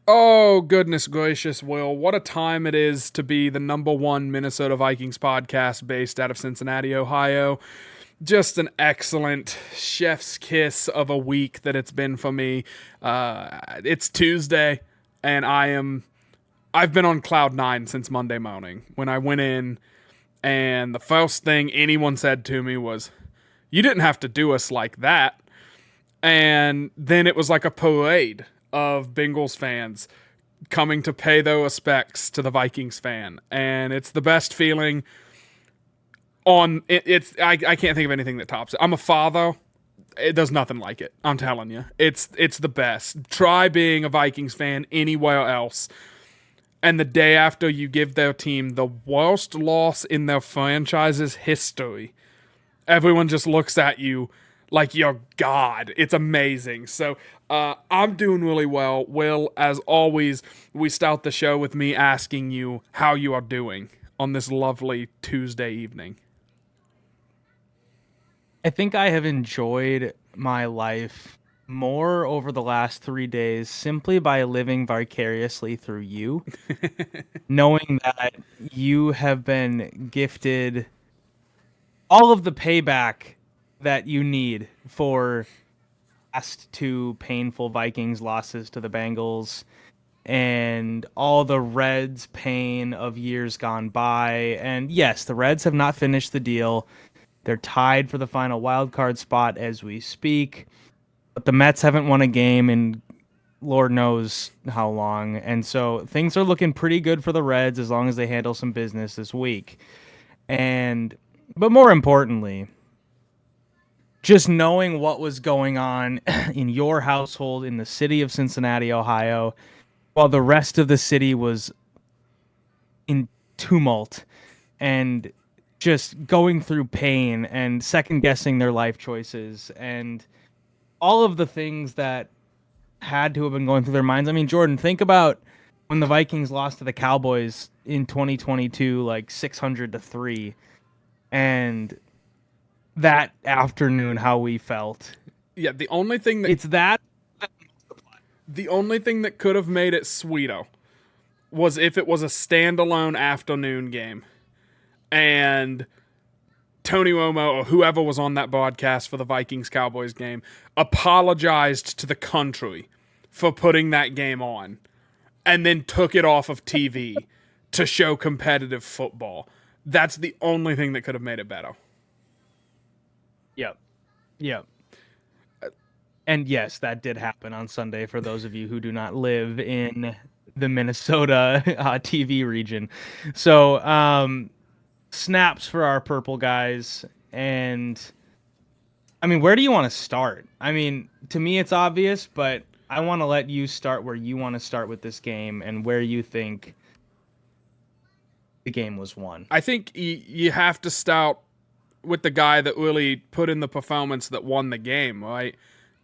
Oh, goodness gracious, Will. What a time it is to be the number one Minnesota Vikings podcast based out of Cincinnati, Ohio. Just an excellent chef's kiss of a week that it's been for me. It's Tuesday, and I've been on cloud nine since Monday morning when I went in, and the first thing anyone said to me was, "You didn't have to do us like that." And then it was like a parade of Bengals fans coming to pay their respects to the Vikings fan, and it's the best feeling. I can't think of anything that tops it. I'm a father. There's nothing like it. I'm telling you, it's the best. Try being a Vikings fan anywhere else, and the day after you give their team the worst loss in their franchise's history, everyone just looks at you like you're God. It's amazing. So I'm doing really well. Will, as always, we start the show with me asking you how you are doing on this lovely Tuesday evening. I think I have enjoyed my life more over the last 3 days simply by living vicariously through you, knowing that you have been gifted all of the payback that you need for last two painful Vikings losses to the Bengals and all the Reds' pain of years gone by. And yes, the Reds have not finished the deal. They're tied for the final wild card spot as we speak. But the Mets haven't won a game in Lord knows how long. And so things are looking pretty good for the Reds as long as they handle some business this week. And but more importantly, just knowing what was going on in your household in the city of Cincinnati, Ohio, while the rest of the city was in tumult and just going through pain and second guessing their life choices and all of the things that had to have been going through their minds. I mean, Jordan, think about when the Vikings lost to the Cowboys in 2022, like 600-3, and that afternoon, how we felt. Yeah, the only thing that It's that. the only thing that could have made it sweeter was if it was a standalone afternoon game and Tony Romo or whoever was on that broadcast for the Vikings Cowboys game apologized to the country for putting that game on and then took it off of TV to show competitive football. That's the only thing that could have made it better. Yep. Yep. And yes, that did happen on Sunday for those of you who do not live in the Minnesota TV region. So, snaps for our purple guys. And I mean, where do you want to start? I mean, to me, it's obvious, but I want to let you start where you want to start with this game and where you think the game was won. I think you have to start with the guy that really put in the performance that won the game, right?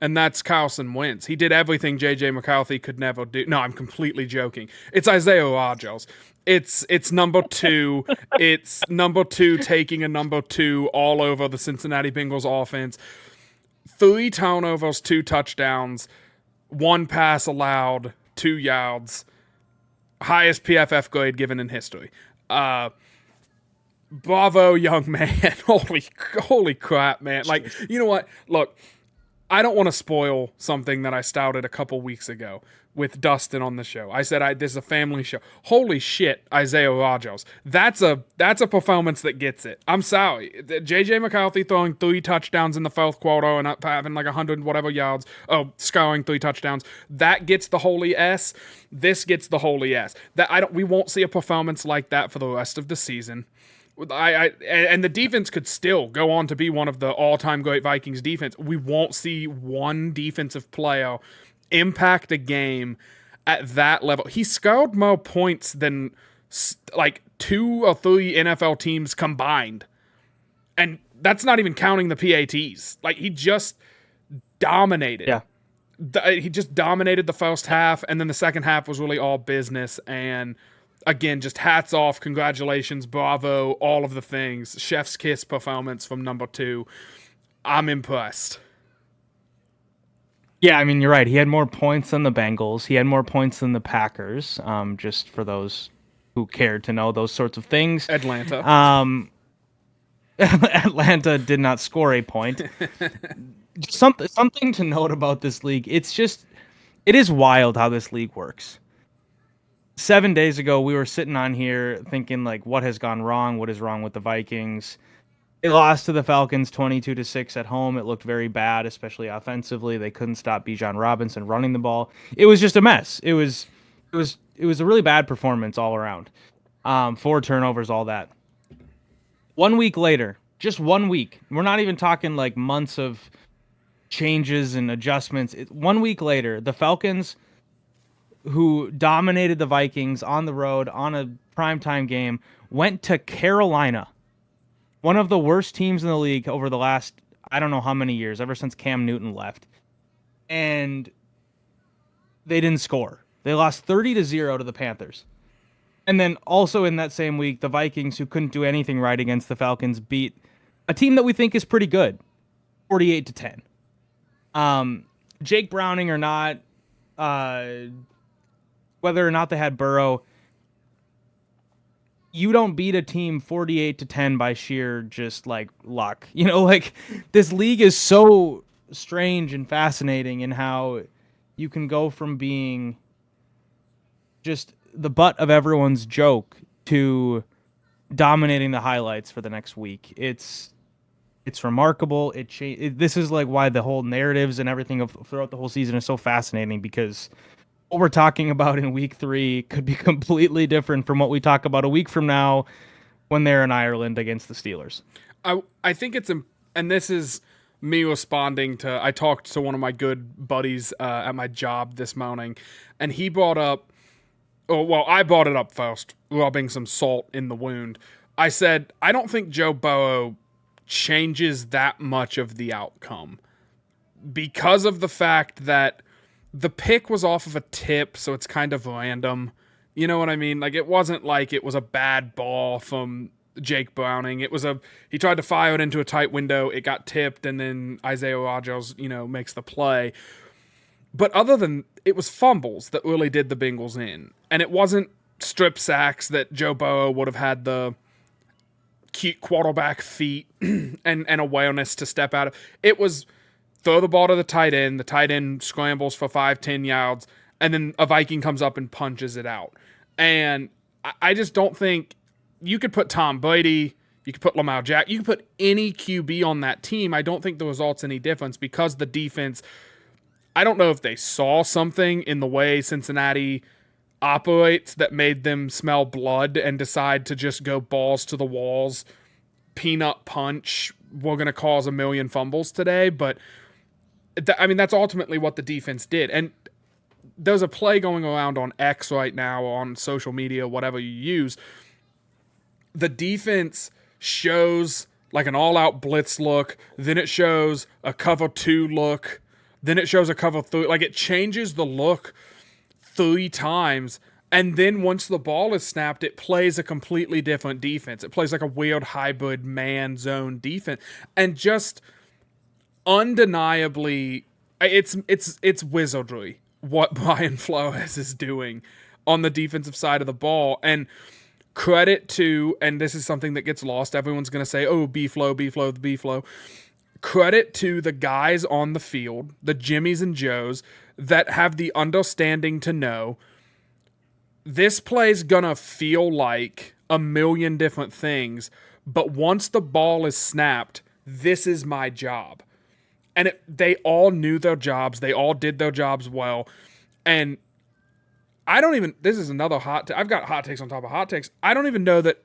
And that's Carson Wentz. He did everything J.J. McCarthy could never do. No, I'm completely joking. It's Isaiah Rodgers. It's number two. It's number two taking a number two all over the Cincinnati Bengals offense. 3 turnovers, 2 touchdowns, 1 pass allowed, 2 yards. Highest PFF grade given in history. Bravo, young man. Holy crap, man. Like, you know what? Look, I don't want to spoil something that I started a couple weeks ago with Dustin on the show. I said this is a family show. Holy shit, Isaiah Rodgers. That's a performance that gets it. I'm sorry. JJ McCarthy throwing 3 touchdowns in the fourth quarter and up having like 100 whatever yards. Oh, scoring 3 touchdowns. That gets the holy S. This gets the holy S. We won't see a performance like that for the rest of the season. And the defense could still go on to be one of the all-time great Vikings defense. We won't see one defensive player impact a game at that level. He scored more points than like 2 or 3 NFL teams combined. And that's not even counting the PATs. Like, he just dominated. Yeah. He just dominated the first half, and then the second half was really all business. And again, just hats off, congratulations, bravo, all of the things. Chef's kiss performance from number 2. I'm impressed. Yeah, I mean, you're right. He had more points than the Bengals. He had more points than the Packers. Just for those who cared to know those sorts of things. Atlanta. Um, Atlanta did not score a point. Just something to note about this league. It is wild how this league works. 7 days ago, we were sitting on here thinking like, what has gone wrong? What is wrong with the Vikings? They lost to the Falcons 22-6 at home. It looked very bad, especially offensively. They couldn't stop Bijan Robinson running the ball. It was just a mess. It was a really bad performance all around. 4 turnovers, all that. 1 week later, just 1 week. We're not even talking like months of changes and adjustments. 1 week later, the Falcons, who dominated the Vikings on the road on a primetime game, went to Carolina, one of the worst teams in the league over the last, I don't know how many years, ever since Cam Newton left. And they didn't score. They lost 30-0 to the Panthers. And then also in that same week, the Vikings, who couldn't do anything right against the Falcons, beat a team that we think is pretty good, 48-10. Jake Browning or not, whether or not they had Burrow, you don't beat a team 48-10 by sheer just like luck. Like this league is so strange and fascinating in how you can go from being just the butt of everyone's joke to dominating the highlights for the next week. It's remarkable. This is like why the whole narratives and everything throughout the whole season is so fascinating, because what we're talking about in week 3 could be completely different from what we talk about a week from now when they're in Ireland against the Steelers. I think and this is me responding to, I talked to one of my good buddies at my job this morning, and he brought up, I brought it up first, rubbing some salt in the wound. I said, I don't think Joe Burrow changes that much of the outcome because of the fact that the pick was off of a tip, so it's kind of random. You know what I mean? Like, it wasn't like it was a bad ball from Jake Browning. He tried to fire it into a tight window, it got tipped, and then Isaiah Rodgers, makes the play. But it was fumbles that really did the Bengals in. And it wasn't strip sacks that Joe Burrow would have had the cute quarterback feet and awareness to step out of. It was throw the ball to the tight end scrambles for 5-10 yards, and then a Viking comes up and punches it out. And I just don't think you could put Tom Brady, you could put Lamar Jackson, you could put any QB on that team. I don't think the result's any difference because the defense, I don't know if they saw something in the way Cincinnati operates that made them smell blood and decide to just go balls to the walls, peanut punch, we're going to cause a million fumbles today. But that's ultimately what the defense did. And there's a play going around on X right now, on social media, whatever you use. The defense shows like an all-out blitz look, then it shows a cover 2 look, then it shows a cover 3. Like, it changes the look 3 times, and then once the ball is snapped, it plays a completely different defense. It plays like a weird hybrid man-zone defense. And just undeniably, it's wizardry what Brian Flores is doing on the defensive side of the ball. And credit to, and this is something that gets lost, everyone's going to say, oh, B-Flow, B-Flow, the B-Flow. Credit to the guys on the field, the Jimmies and Joes, that have the understanding to know this play's going to feel like a million different things, but once the ball is snapped, this is my job. And they all knew their jobs. They all did their jobs well. And this is another I've got hot takes on top of hot takes. I don't even know that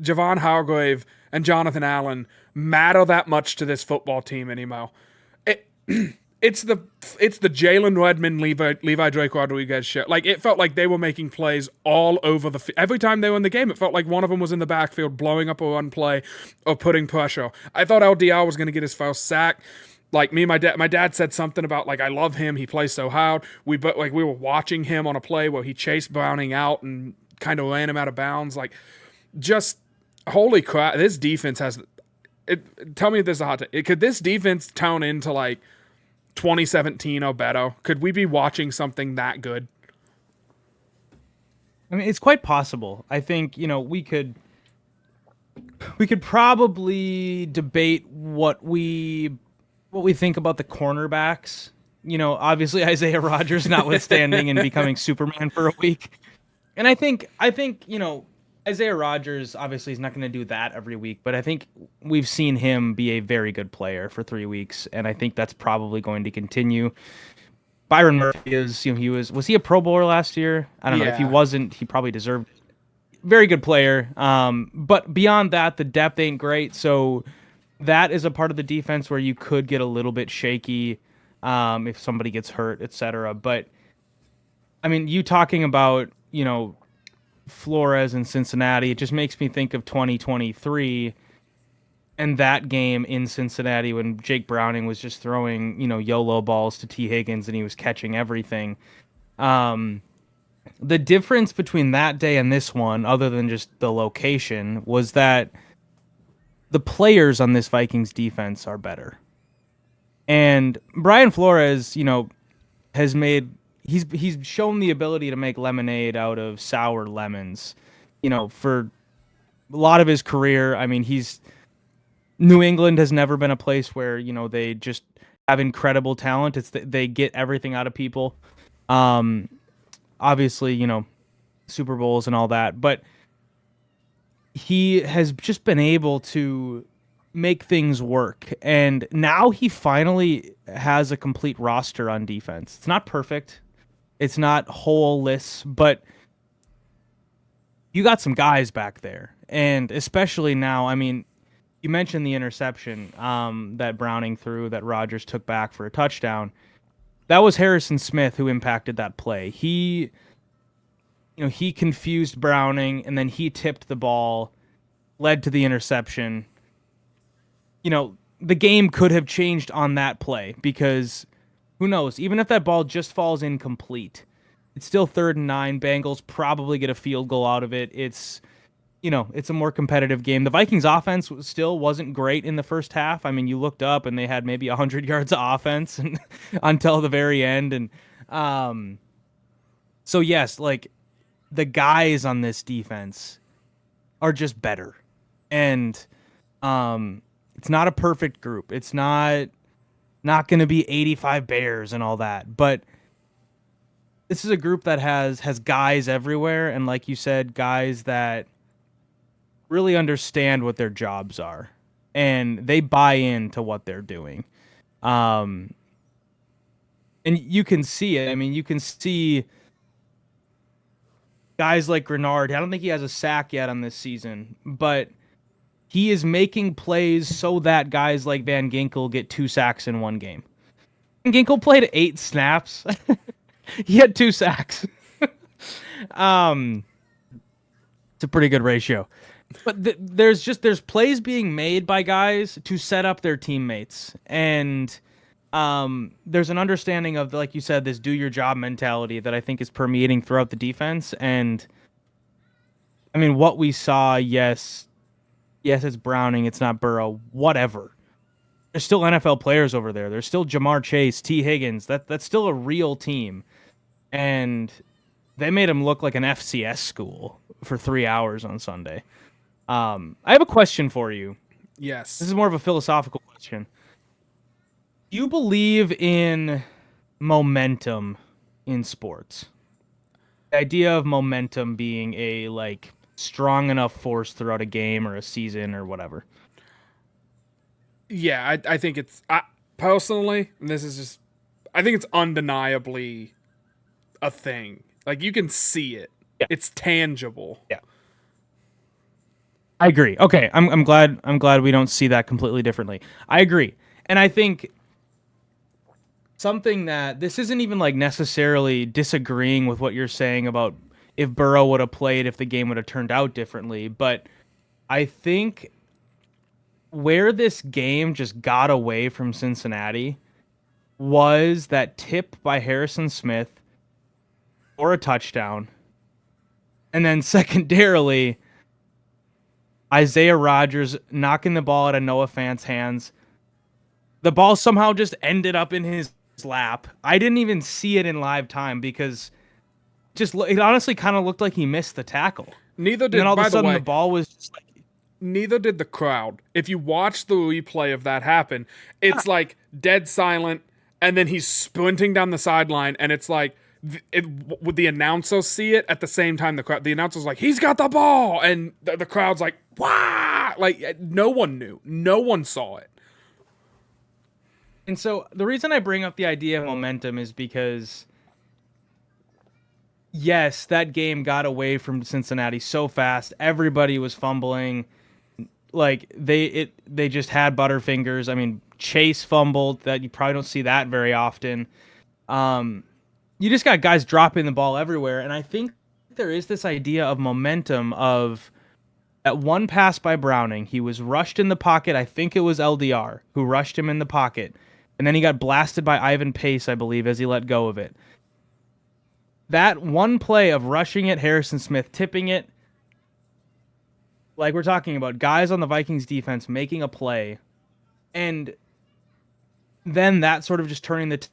Javon Hargrave and Jonathan Allen matter that much to this football team anymore. It's the Jalen Redmond, Levi Drake Rodriguez show. Like, it felt like they were making plays all over the every time they were in the game. It felt like one of them was in the backfield blowing up a run play or putting pressure. I thought LDR was going to get his first sack. Like, my dad said something about, like, I love him, he plays so hard. We were watching him on a play where he chased Browning out and kind of ran him out of bounds. Like, just holy crap, this defense has it. Tell me if this is a hot take. Could this defense tone into like 2017 Obeto? Could we be watching something that good? I mean, it's quite possible. I think, we could probably debate what we think about the cornerbacks. Obviously Isaiah Rodgers notwithstanding and becoming Superman for a week. And I think, Isaiah Rodgers obviously is not going to do that every week, but I think we've seen him be a very good player for 3 weeks, and I think that's probably going to continue. Byron Murphy is, was he a Pro Bowler last year? I don't know. If he Yeah. wasn't, he probably deserved it. Very good player. But beyond that, the depth ain't great, so that is a part of the defense where you could get a little bit shaky if somebody gets hurt, etc. But I mean, you talking about, Flores in Cincinnati, it just makes me think of 2023 and that game in Cincinnati when Jake Browning was just throwing, YOLO balls to T. Higgins and he was catching everything. Um, the difference between that day and this one, other than just the location, was that the players on this Vikings defense are better. And Brian Flores, has made he's shown the ability to make lemonade out of sour lemons, for a lot of his career. I mean, New England has never been a place where, they just have incredible talent. They get everything out of people. Obviously, Super Bowls and all that, but he has just been able to make things work. And now he finally has a complete roster on defense. It's not perfect. It's not holeless, but you got some guys back there. And especially now, I mean, you mentioned the interception that Browning threw that Rodgers took back for a touchdown. That was Harrison Smith who impacted that play. He confused Browning, and then he tipped the ball, led to the interception. The game could have changed on that play because who knows? Even if that ball just falls incomplete, it's still 3rd and 9. Bengals probably get a field goal out of it. It's a more competitive game. The Vikings offense still wasn't great in the first half. I mean, you looked up and they had maybe 100 yards of offense until the very end. And so, yes, like the guys on this defense are just better. And it's not a perfect group. It's not going to be 85 Bears and all that. But this is a group that has guys everywhere. And like you said, guys that really understand what their jobs are and they buy into what they're doing. And you can see it. I mean, you can see guys like Grenard. I don't think he has a sack yet on this season, but he is making plays so that guys like Van Ginkel get 2 sacks in one game. Van Ginkel played 8 snaps. He had 2 sacks. It's a pretty good ratio. But there's plays being made by guys to set up their teammates. And there's an understanding of, like you said, this do your job mentality that I think is permeating throughout the defense. And I mean, what we saw, yes, it's Browning, it's not Burrow, whatever. There's still NFL players over there. There's still Jamar Chase, T. Higgins. That's still a real team. And they made him look like an FCS school for 3 hours on Sunday. I have a question for you. Yes. This is more of a philosophical question. Do you believe in momentum in sports? The idea of momentum being a strong enough force throughout a game or a season or whatever. Yeah, I think personally, and this is just, I think it's undeniably a thing. Like, you can see it. Yeah. It's tangible. Yeah. I agree. Okay, I'm glad we don't see that completely differently. I agree. And I think something that this isn't even necessarily disagreeing with what you're saying about if Burrow would have played, if the game would have turned out differently, but I think where this game just got away from Cincinnati was that tip by Harrison Smith for a touchdown. And then secondarily, Isaiah Rodgers knocking the ball out of Noah Fant's hands. The ball somehow just ended up in his lap. I didn't even see it in live time because it honestly kind of looked like he missed the tackle. Neither And then did, all of a by the sudden the way, ball was just like, neither did the crowd. If you watch the replay of that happen, it's like dead silent, and then he's sprinting down the sideline, and it's like would the announcers see it at the same time? The announcer's like, he's got the ball, and the crowd's like, wow, like no one knew, no one saw it. and so the reason I bring up the idea of momentum is because yes, that game got away from Cincinnati so fast. Everybody was fumbling. Like they just had butterfingers. I mean, Chase fumbled. That you probably don't see that very often. You just got guys dropping the ball everywhere, and I think there is this idea of momentum of at one pass by Browning, he was rushed in the pocket. I think it was LDR who rushed him in the pocket, and then he got blasted by Ivan Pace, I believe, as he let go of it. That one play of rushing it, Harrison Smith tipping it, like we're talking about guys on the Vikings defense making a play, and then that sort of just turning the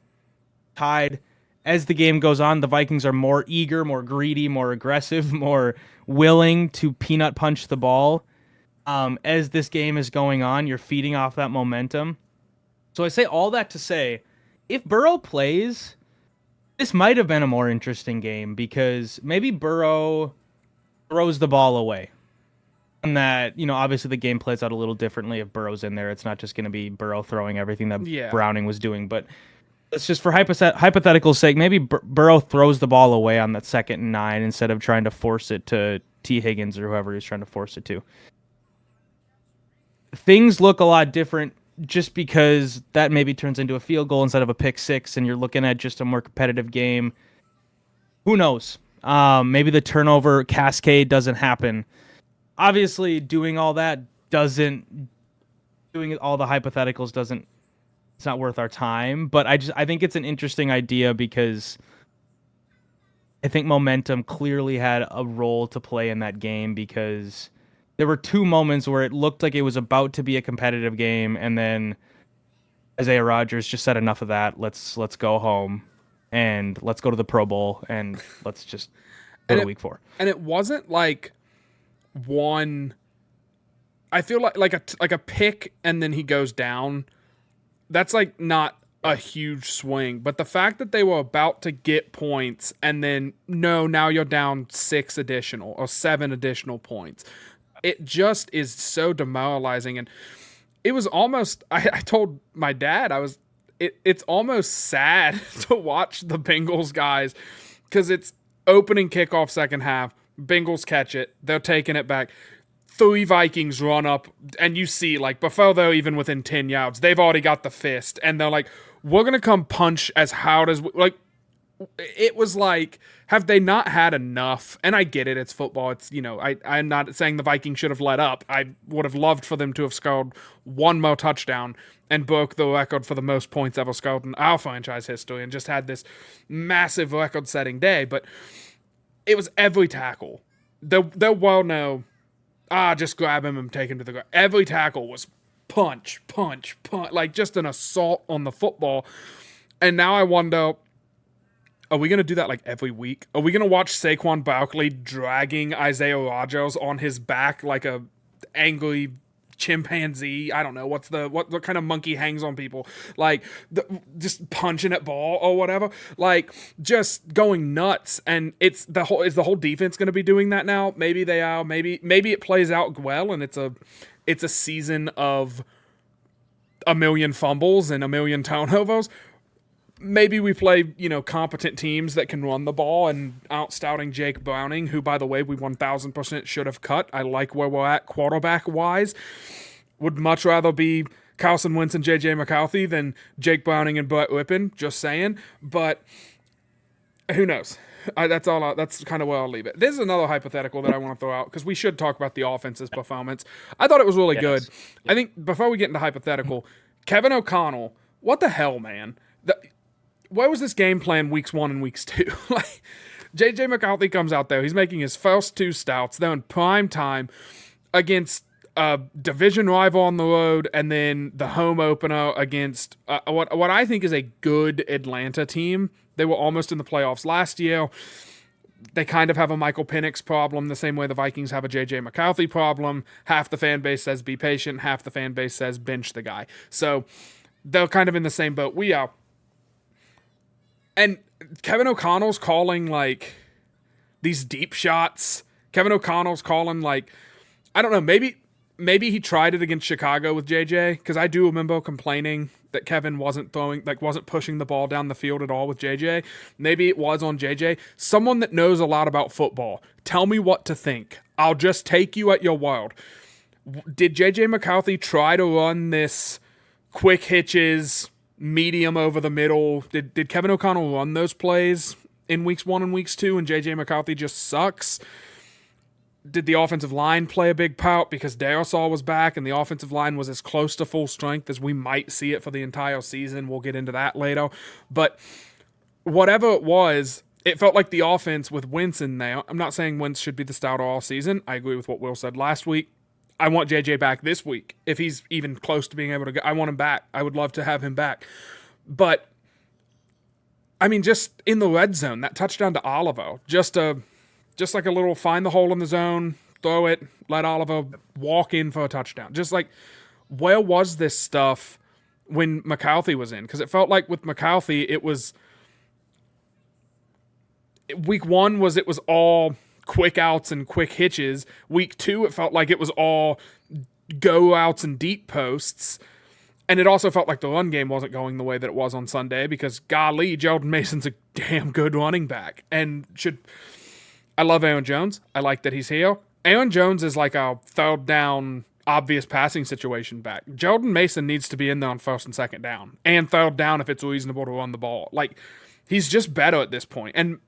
tide. As the game goes on, the Vikings are more eager, more greedy, more aggressive, more willing to peanut punch the ball. As this game is going on, you're feeding off that momentum. So I say all that to say, if Burrow plays, this might have been a more interesting game because maybe Burrow throws the ball away. And that, obviously the game plays out a little differently if Burrow's in there. It's not just going to be Burrow throwing everything that Browning was doing. But it's just for hypothetical sake, maybe Burrow throws the ball away on that 2nd and 9 instead of trying to force it to T. Higgins or whoever he's trying to force it to. Things look a lot different just because that maybe turns into a field goal instead of a pick six, and you're looking at just a more competitive game. Who knows? Maybe the turnover cascade doesn't happen. Obviously, doing all the hypotheticals doesn't. It's not worth our time, but I think it's an interesting idea because I think momentum clearly had a role to play in that game because there were 2 moments where it looked like it was about to be a competitive game, and then Isaiah Rodgers just said enough of that. Let's go home and let's go to the Pro Bowl and let's just go to week 4. And it wasn't like one. I feel like a pick and then he goes down. That's like not a huge swing, but the fact that they were about to get points and then now you're down 6 additional or 7 additional points. It just is so demoralizing. And it was almost, I told my dad, it's almost sad to watch the Bengals guys because it's opening kickoff second half. Bengals catch it. They're taking it back. 3 Vikings run up, and you see, like, before they're even within 10 yards, they've already got the fist, and they're like, we're going to come punch as hard as, like, it was like, have they not had enough? And I get it, it's football, it's, I'm not saying the Vikings should have let up. I would have loved for them to have scored one more touchdown and broke the record for the most points ever scored in our franchise history and just had this massive record-setting day, but it was every tackle. There were no... just grab him and take him to the ground. Every tackle was punch, like just an assault on the football. And now I wonder, are we going to do that like every week? Are we going to watch Saquon Barkley dragging Isaiah Rodgers on his back like a angry chimpanzee? I don't know. What kind of monkey hangs on people? Like just punching at ball or whatever. Like just going nuts. And is the whole defense going to be doing that now? Maybe they are. Maybe it plays out well and it's a season of a million fumbles and a million turnovers. Maybe we play, competent teams that can run the ball and out-stouting Jake Browning, who, by the way, we 1,000% should have cut. I like where we're at quarterback-wise. Would much rather be Carson Wentz and J.J. McCarthy than Jake Browning and Brett Rippon, just saying. But who knows? That's kind of where I'll leave it. This is another hypothetical that I want to throw out because we should talk about the offense's performance. I thought it was really good. Yeah. I think before we get into hypothetical, Kevin O'Connell, what the hell, man? Where was this game plan weeks 1 and weeks 2? Like, J.J. McCarthy comes out there. He's making his first 2 stouts. They're in prime time against a division rival on the road, and then the home opener against what I think is a good Atlanta team. They were almost in the playoffs last year. They kind of have a Michael Penix problem, the same way the Vikings have a J.J. McCarthy problem. Half the fan base says be patient, half the fan base says bench the guy. So they're kind of in the same boat we are. And Kevin O'Connell's calling like these deep shots. Kevin O'Connell's calling like, I don't know, maybe he tried it against Chicago with JJ, because I do remember complaining that Kevin wasn't pushing the ball down the field at all with JJ. Maybe it was on JJ. Someone that knows a lot about football, tell me what to think. I'll just take you at your word. Did JJ McCarthy try to run this quick hitches, medium over the middle? Did Kevin O'Connell run those plays in weeks 1 and weeks 2, and JJ McCarthy just sucks? Did the offensive line play a big part because Darisaw was back and the offensive line was as close to full strength as we might see it for the entire season? We'll get into that later. But whatever it was, it felt like the offense with Wentz in there. I'm not saying Wentz should be the starter all season. I agree with what Will said last week. I want JJ back this week. If he's even close to being able to go, I want him back. I would love to have him back. But, I mean, just in the red zone, that touchdown to Oliver, just like a little find the hole in the zone, throw it, let Oliver walk in for a touchdown. Just like, where was this stuff when McCarthy was in? Because it felt like with McCarthy, it was week 1 it was all quick outs and quick hitches. Week 2, it felt like it was all go outs and deep posts. And it also felt like the run game wasn't going the way that it was on Sunday, because golly, Jordan Mason's a damn good running back and I love Aaron Jones. I like that he's here. Aaron Jones is like a third down, obvious passing situation back. Jordan Mason needs to be in there on first and second down, and third down if it's reasonable to run the ball. Like, he's just better at this point. And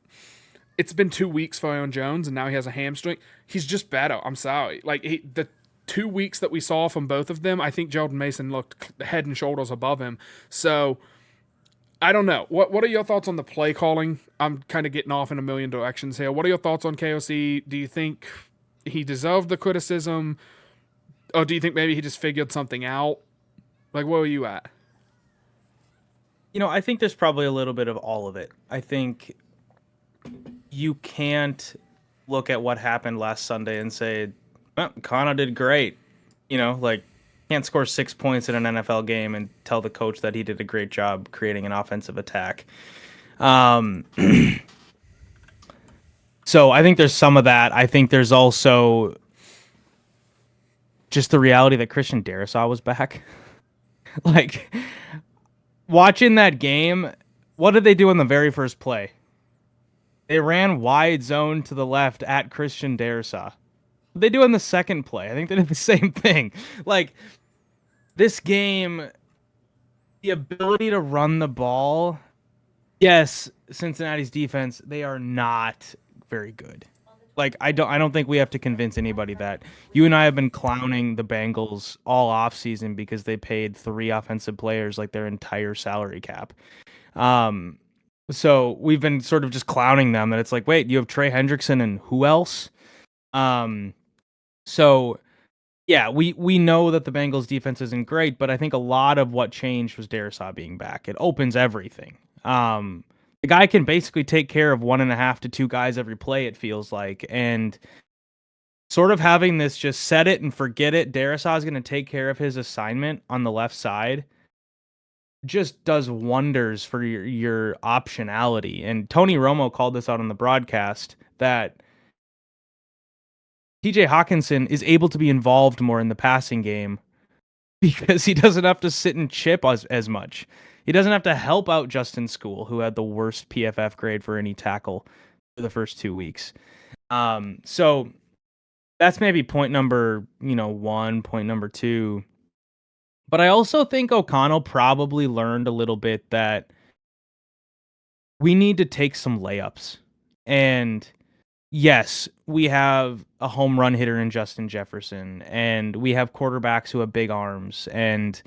it's been 2 weeks for Aaron Jones, and now he has a hamstring. He's just better. I'm sorry. Like, the 2 weeks that we saw from both of them, I think Jordan Mason looked head and shoulders above him. So, I don't know. What are your thoughts on the play calling? I'm kind of getting off in a million directions here. What are your thoughts on KOC? Do you think he deserved the criticism? Or do you think maybe he just figured something out? Like, where are you at? I think there's probably a little bit of all of it. I think you can't look at what happened last Sunday and say, well, Connor did great. Can't score 6 points in an NFL game and tell the coach that he did a great job creating an offensive attack. So I think there's some of that. I think there's also just the reality that Christian Darisaw was back. Like, watching that game, what did they do in the very first play? They ran wide zone to the left at Christian Darisaw. What did they do in the second play? I think they did the same thing. Like, this game, the ability to run the ball, yes, Cincinnati's defense, they are not very good. Like, I don't think we have to convince anybody that. You and I have been clowning the Bengals all offseason because they paid 3 offensive players like their entire salary cap. So we've been sort of just clowning them, that it's like, wait, you have Trey Hendrickson and who else? So yeah, we know that the Bengals defense isn't great, but I think a lot of what changed was Darisaw being back. It opens everything. The guy can basically take care of 1.5 to 2 guys every play, it feels like. And sort of having this just set it and forget it, Darisaw is going to take care of his assignment on the left side, just does wonders for your optionality. And Tony Romo called this out on the broadcast, that TJ Hawkinson is able to be involved more in the passing game because he doesn't have to sit and chip as much. He doesn't have to help out Justin School, who had the worst PFF grade for any tackle for the first 2 weeks. So that's maybe point number 1, point number 2. But I also think O'Connell probably learned a little bit that we need to take some layups. And yes, we have a home run hitter in Justin Jefferson, and we have quarterbacks who have big arms, and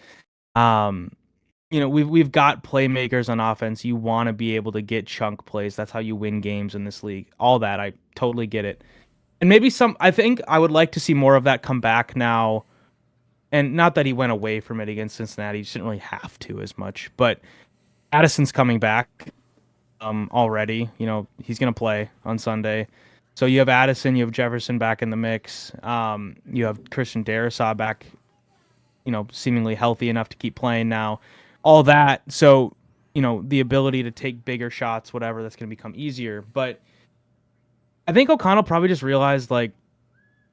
we've got playmakers on offense. You want to be able to get chunk plays. That's how you win games in this league. All that, I totally get it. And maybe I think I would like to see more of that come back now And not that he went away from it against Cincinnati, he just didn't really have to as much. But Addison's coming back already. He's going to play on Sunday. So you have Addison, you have Jefferson back in the mix. You have Christian Darrisaw back, seemingly healthy enough to keep playing now. All that. So, the ability to take bigger shots, whatever, that's going to become easier. But I think O'Connell probably just realized, like,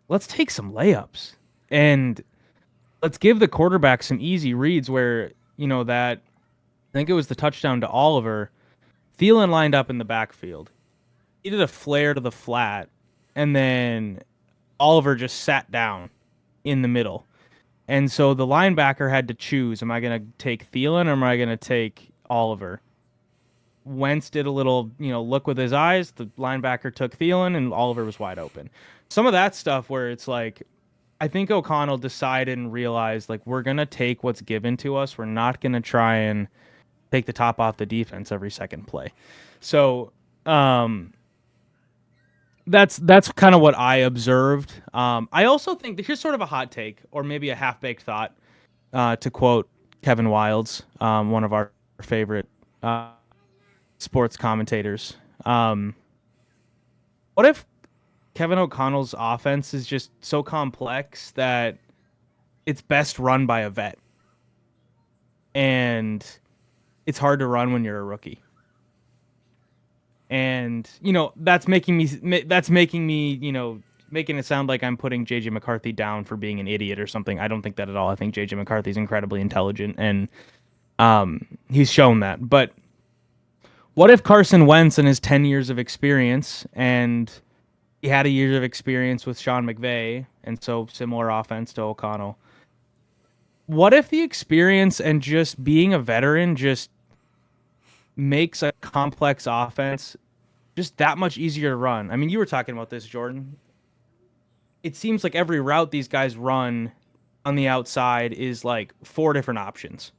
let's take some layups and let's give the quarterback some easy reads where, that I think it was the touchdown to Oliver. Thielen lined up in the backfield. He did a flare to the flat, and then Oliver just sat down in the middle. And so the linebacker had to choose, am I going to take Thielen or am I going to take Oliver? Wentz did a little, look with his eyes. The linebacker took Thielen, and Oliver was wide open. Some of that stuff where it's like, I think O'Connell decided and realized, like, we're going to take what's given to us. We're not going to try and take the top off the defense every second play. So that's kind of what I observed. I also think that here's sort of a hot take, or maybe a half-baked thought, to quote Kevin Wildes, one of our favorite sports commentators. What if Kevin O'Connell's offense is just so complex that it's best run by a vet, and it's hard to run when you're a rookie? And that's making me making it sound like I'm putting JJ McCarthy down for being an idiot or something. I don't think that at all. I think JJ McCarthy's incredibly intelligent, and he's shown that. But what if Carson Wentz and his 10 years of experience, and he had a year of experience with Sean McVay, and so similar offense to O'Connell. What if the experience and just being a veteran just makes a complex offense just that much easier to run? I mean, you were talking about this, Jordan. It seems like every route these guys run on the outside is like 4 different options.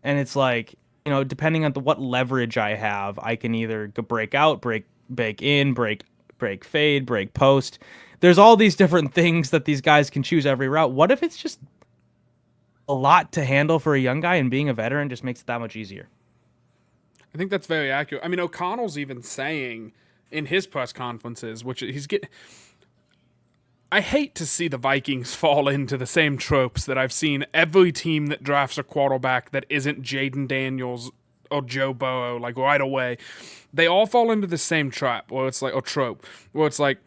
And it's like, depending on what leverage I have, I can either break out, break in, break fade, break post. There's all these different things that these guys can choose every route. What if it's just a lot to handle for a young guy, and being a veteran just makes it that much easier? I think that's very accurate. I mean, O'Connell's even saying in his press conferences, which he's getting... I hate to see the Vikings fall into the same tropes that I've seen every team that drafts a quarterback that isn't Jaden Daniels or Joe Burrow, like, right away. They all fall into the same trap, or it's like, or trope, where it's like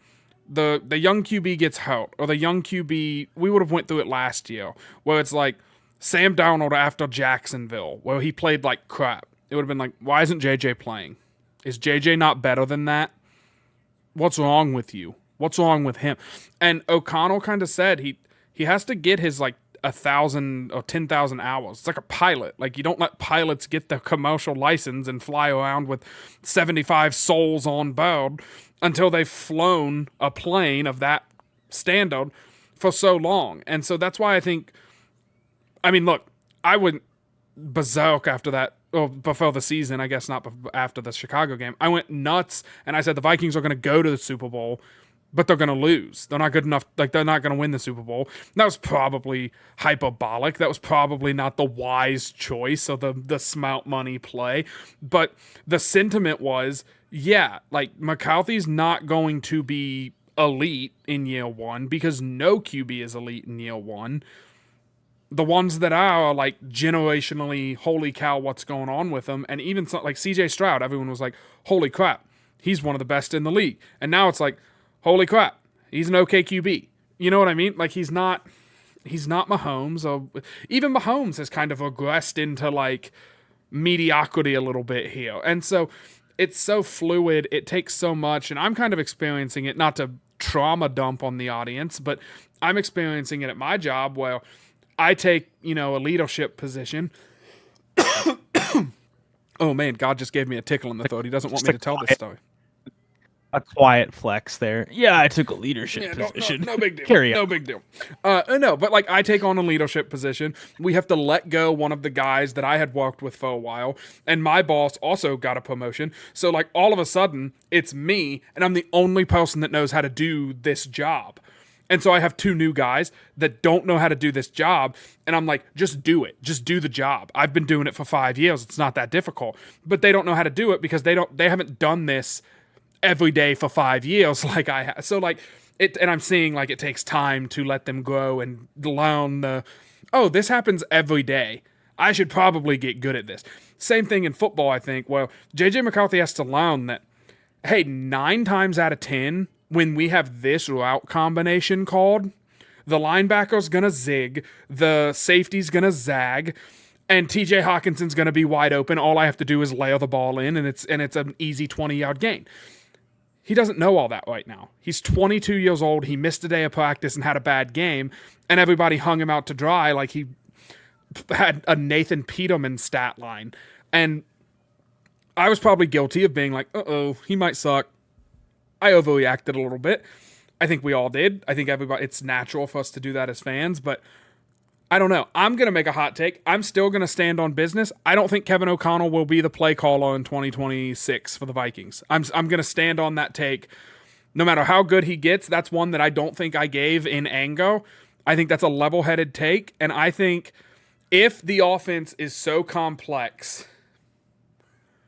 the young QB gets hurt, or the young QB, we would have went through it last year, where it's like Sam Darnold after Jacksonville, where he played like crap. It would have been like, why isn't JJ playing? Is JJ not better than that? What's wrong with you? What's wrong with him? And O'Connell kind of said he has to get his like 1,000 or 10,000 hours. It's like a pilot. Like, you don't let pilots get their commercial license and fly around with 75 souls on board until they've flown a plane of that standard for so long. And so that's why I think, I mean, look, I went berserk after that, or before the season, I guess not after the Chicago game. I went nuts, and I said the Vikings are going to go to the Super Bowl, but they're going to lose. They're not good enough. Like, they're not going to win the Super Bowl. That was probably hyperbolic. That was probably not the wise choice or the smart money play. But the sentiment was, yeah, like, McCarthy's not going to be elite in year one, because no QB is elite in year one. The ones that are like generationally, holy cow, what's going on with them? And even like CJ Stroud, everyone was like, holy crap, he's one of the best in the league. And now it's like, holy crap, he's an okay QB. You know what I mean? Like, he's not Mahomes. Or even Mahomes has kind of regressed into like mediocrity a little bit here. And so it's so fluid. It takes so much. And I'm kind of experiencing it, not to trauma dump on the audience, but I'm experiencing it at my job where I take, a leadership position. Oh man, God just gave me a tickle in the throat. He doesn't want me to tell this story. A quiet flex there. Yeah, I took a leadership position. No big deal. Carry on. No big deal. No, but like, I take on a leadership position. We have to let go one of the guys that I had worked with for a while, and my boss also got a promotion. So like, all of a sudden, it's me, and I'm the only person that knows how to do this job. And so I have two new guys that don't know how to do this job. And I'm like, just do it. Just do the job. I've been doing it for 5 years. It's not that difficult. But they don't know how to do it because they haven't done this every day for 5 years like I have. So like it, and I'm seeing like it takes time to let them grow and learn this happens every day. I should probably get good at this. Same thing in football, I think. Well, JJ McCarthy has to learn that, hey, 9 times out of 10, when we have this route combination called, the linebacker's gonna zig, the safety's gonna zag, and TJ Hawkinson's gonna be wide open. All I have to do is layer the ball in, and it's an easy 20-yard gain. He doesn't know all that right now. He's 22 years old. He missed a day of practice and had a bad game, and everybody hung him out to dry like he had a Nathan Peterman stat line. And I was probably guilty of being like, he might suck. I overreacted a little bit. I think we all did. I think it's natural for us to do that as fans, but I don't know. I'm going to make a hot take. I'm still going to stand on business. I don't think Kevin O'Connell will be the play caller in 2026 for the Vikings. I'm going to stand on that take. No matter how good he gets, that's one that I don't think I gave in anger. I think that's a level-headed take, and I think if the offense is so complex,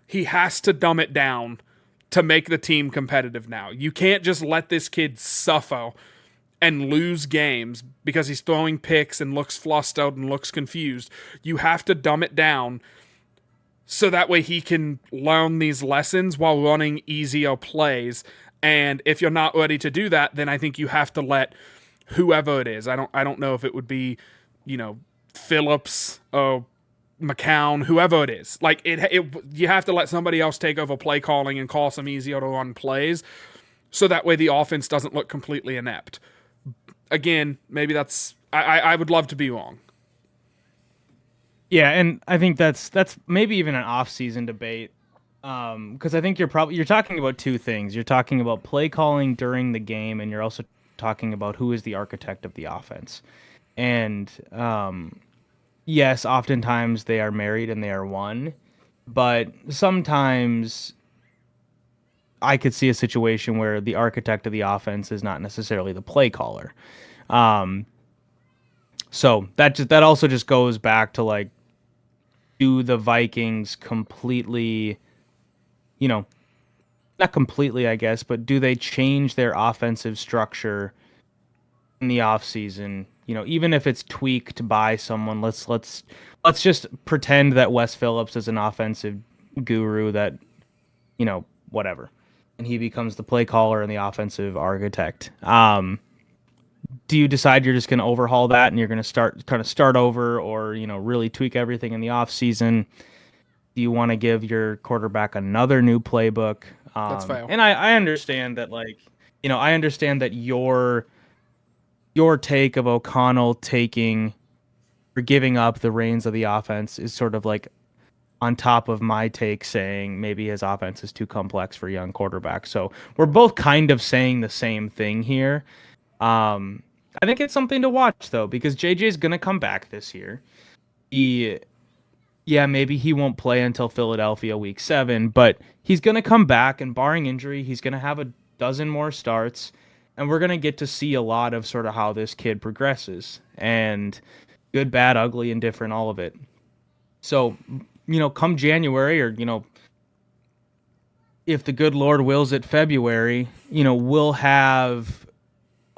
he has to dumb it down to make the team competitive now. You can't just let this kid suffer and lose games because he's throwing picks and looks flustered and looks confused. You have to dumb it down so that way he can learn these lessons while running easier plays. And if you're not ready to do that, then I think you have to let whoever it is. I don't know if it would be, Phillips or McCown, whoever it is. Like you have to let somebody else take over play calling and call some easier to run plays so that way the offense doesn't look completely inept. Again, maybe that's I would love to be wrong. Yeah, and I think that's maybe even an off-season debate, because I think you're talking about two things. You're talking about play calling during the game, and you're also talking about who is the architect of the offense. And yes, oftentimes they are married and they are one, but sometimes I could see a situation where the architect of the offense is not necessarily the play caller. So that also just goes back to like, do the Vikings completely, not completely, I guess, but do they change their offensive structure in the offseason? Even if it's tweaked by someone, let's just pretend that Wes Phillips is an offensive guru that, whatever, and he becomes the play caller and the offensive architect. Do you decide you're just going to overhaul that and you're going to start over, or really tweak everything in the off season? Do you want to give your quarterback another new playbook? That's fair. And I understand that, I understand that your take of O'Connell giving up the reins of the offense is sort of like on top of my take saying maybe his offense is too complex for a young quarterback. So we're both kind of saying the same thing here. I think it's something to watch, though, because JJ's going to come back this year. Maybe he won't play until Philadelphia week 7, but he's going to come back, and barring injury, he's going to have a dozen more starts, and we're going to get to see a lot of sort of how this kid progresses, and good, bad, ugly, indifferent, all of it. So, come January, or, if the good Lord wills it, February, we'll have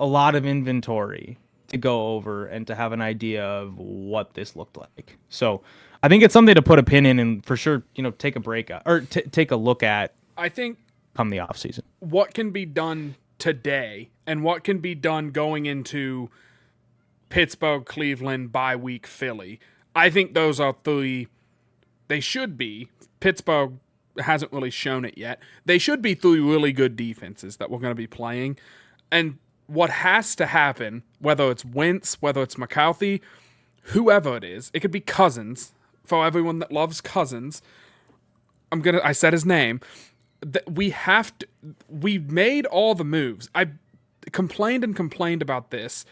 a lot of inventory to go over and to have an idea of what this looked like. So I think it's something to put a pin in and for sure, take a break at, or take a look at. I think come the off season, what can be done today and what can be done going into Pittsburgh, Cleveland, bye week, Philly. I think those are three. They should be. Pittsburgh hasn't really shown it yet. They should be three really good defenses that we're going to be playing. And what has to happen, whether it's Wentz, whether it's McCarthy, whoever it is, it could be Cousins, for everyone that loves Cousins. I said his name. We made all the moves. I complained about this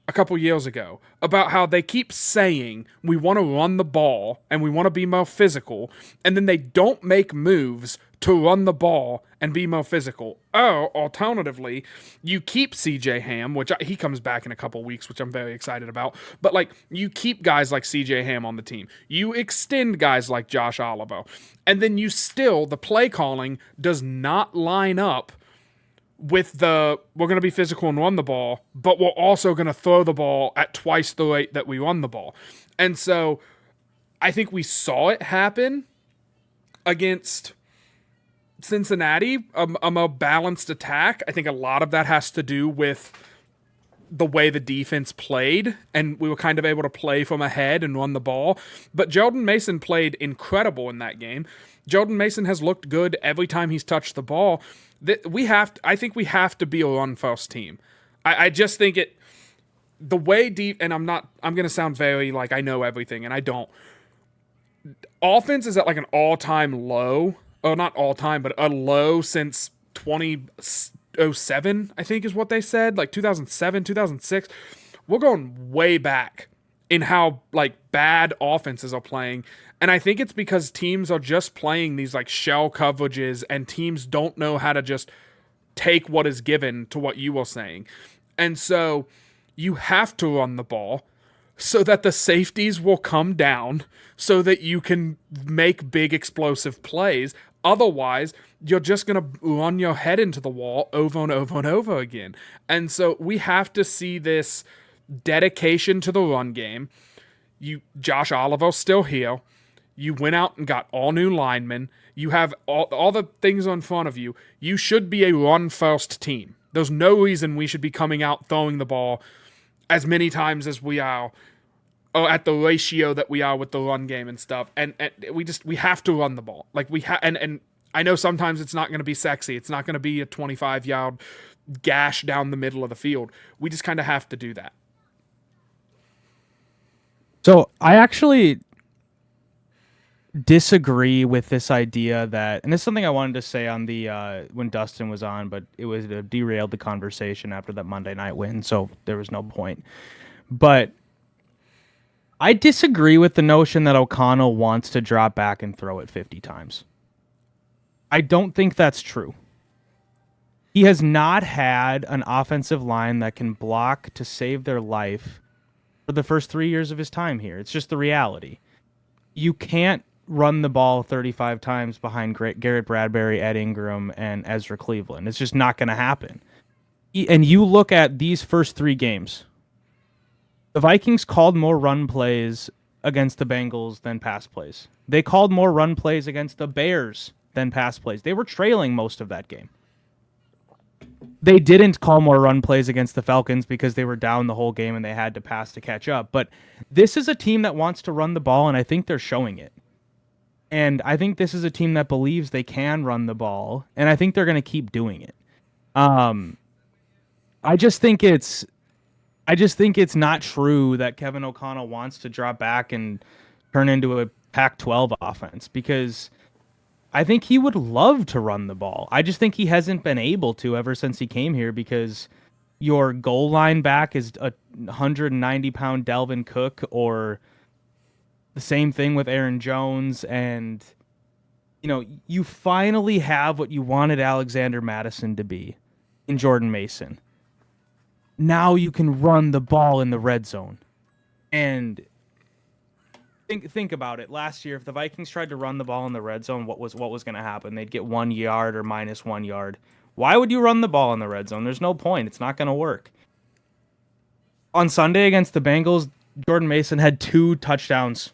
a couple years ago, about how they keep saying we want to run the ball and we want to be more physical, and then they don't make moves to run the ball and be more physical. Or alternatively, you keep CJ Ham, which he comes back in a couple weeks, which I'm very excited about. But like, you keep guys like CJ Ham on the team. You extend guys like Josh Oliver. And then the play calling does not line up with we're going to be physical and run the ball, but we're also going to throw the ball at twice the rate that we run the ball. And so I think we saw it happen against Cincinnati, a more balanced attack. I think a lot of that has to do with the way the defense played, and we were kind of able to play from ahead and run the ball. But Jordan Mason played incredible in that game. Jordan Mason has looked good every time he's touched the ball. I think we have to be a run-first team. I just think the way deep, and I'm going to sound very like I know everything, and I don't. Offense is at like an all-time low, or not all-time, but a low since 2007, I think is what they said, like 2007, 2006. We're going way back in how like bad offenses are playing. And I think it's because teams are just playing these like shell coverages, and teams don't know how to just take what is given, to what you were saying. And so you have to run the ball so that the safeties will come down so that you can make big explosive plays. Otherwise, you're just going to run your head into the wall over and over and over again. And so we have to see this dedication to the run game. Josh Oliver's still here. You went out and got all new linemen. You have all the things in front of you. You should be a run-first team. There's no reason we should be coming out throwing the ball as many times as we are, or at the ratio that we are with the run game and stuff. And we have to run the ball. Like and I know sometimes it's not going to be sexy. It's not going to be a 25-yard gash down the middle of the field. We just kind of have to do that. So I actually disagree with this idea that, and this is something I wanted to say on the when Dustin was on, but it derailed the conversation after that Monday night win, so there was no point. But I disagree with the notion that O'Connell wants to drop back and throw it 50 times. I don't think that's true. He has not had an offensive line that can block to save their life for the first 3 years of his time here. It's just the reality. You can't run the ball 35 times behind Garrett Bradbury, Ed Ingram, and Ezra Cleveland. It's just not going to happen. And you look at these first 3 games. The Vikings called more run plays against the Bengals than pass plays. They called more run plays against the Bears than pass plays. They were trailing most of that game. They didn't call more run plays against the Falcons because they were down the whole game and they had to pass to catch up. But this is a team that wants to run the ball, and I think they're showing it. And I think this is a team that believes they can run the ball, and I think they're going to keep doing it. I just think it's not true that Kevin O'Connell wants to drop back and turn into a Pac-12 offense, because I think he would love to run the ball. I just think he hasn't been able to ever since he came here, because your goal line back is a 190-pound Dalvin Cook, or the same thing with Aaron Jones. And, you finally have what you wanted Alexander Mattison to be in Jordan Mason. Now you can run the ball in the red zone. And think about it. Last year, if the Vikings tried to run the ball in the red zone, what was going to happen? They'd get 1 yard or minus 1 yard. Why would you run the ball in the red zone? There's no point. It's not going to work. On Sunday against the Bengals, Jordan Mason had 2 touchdowns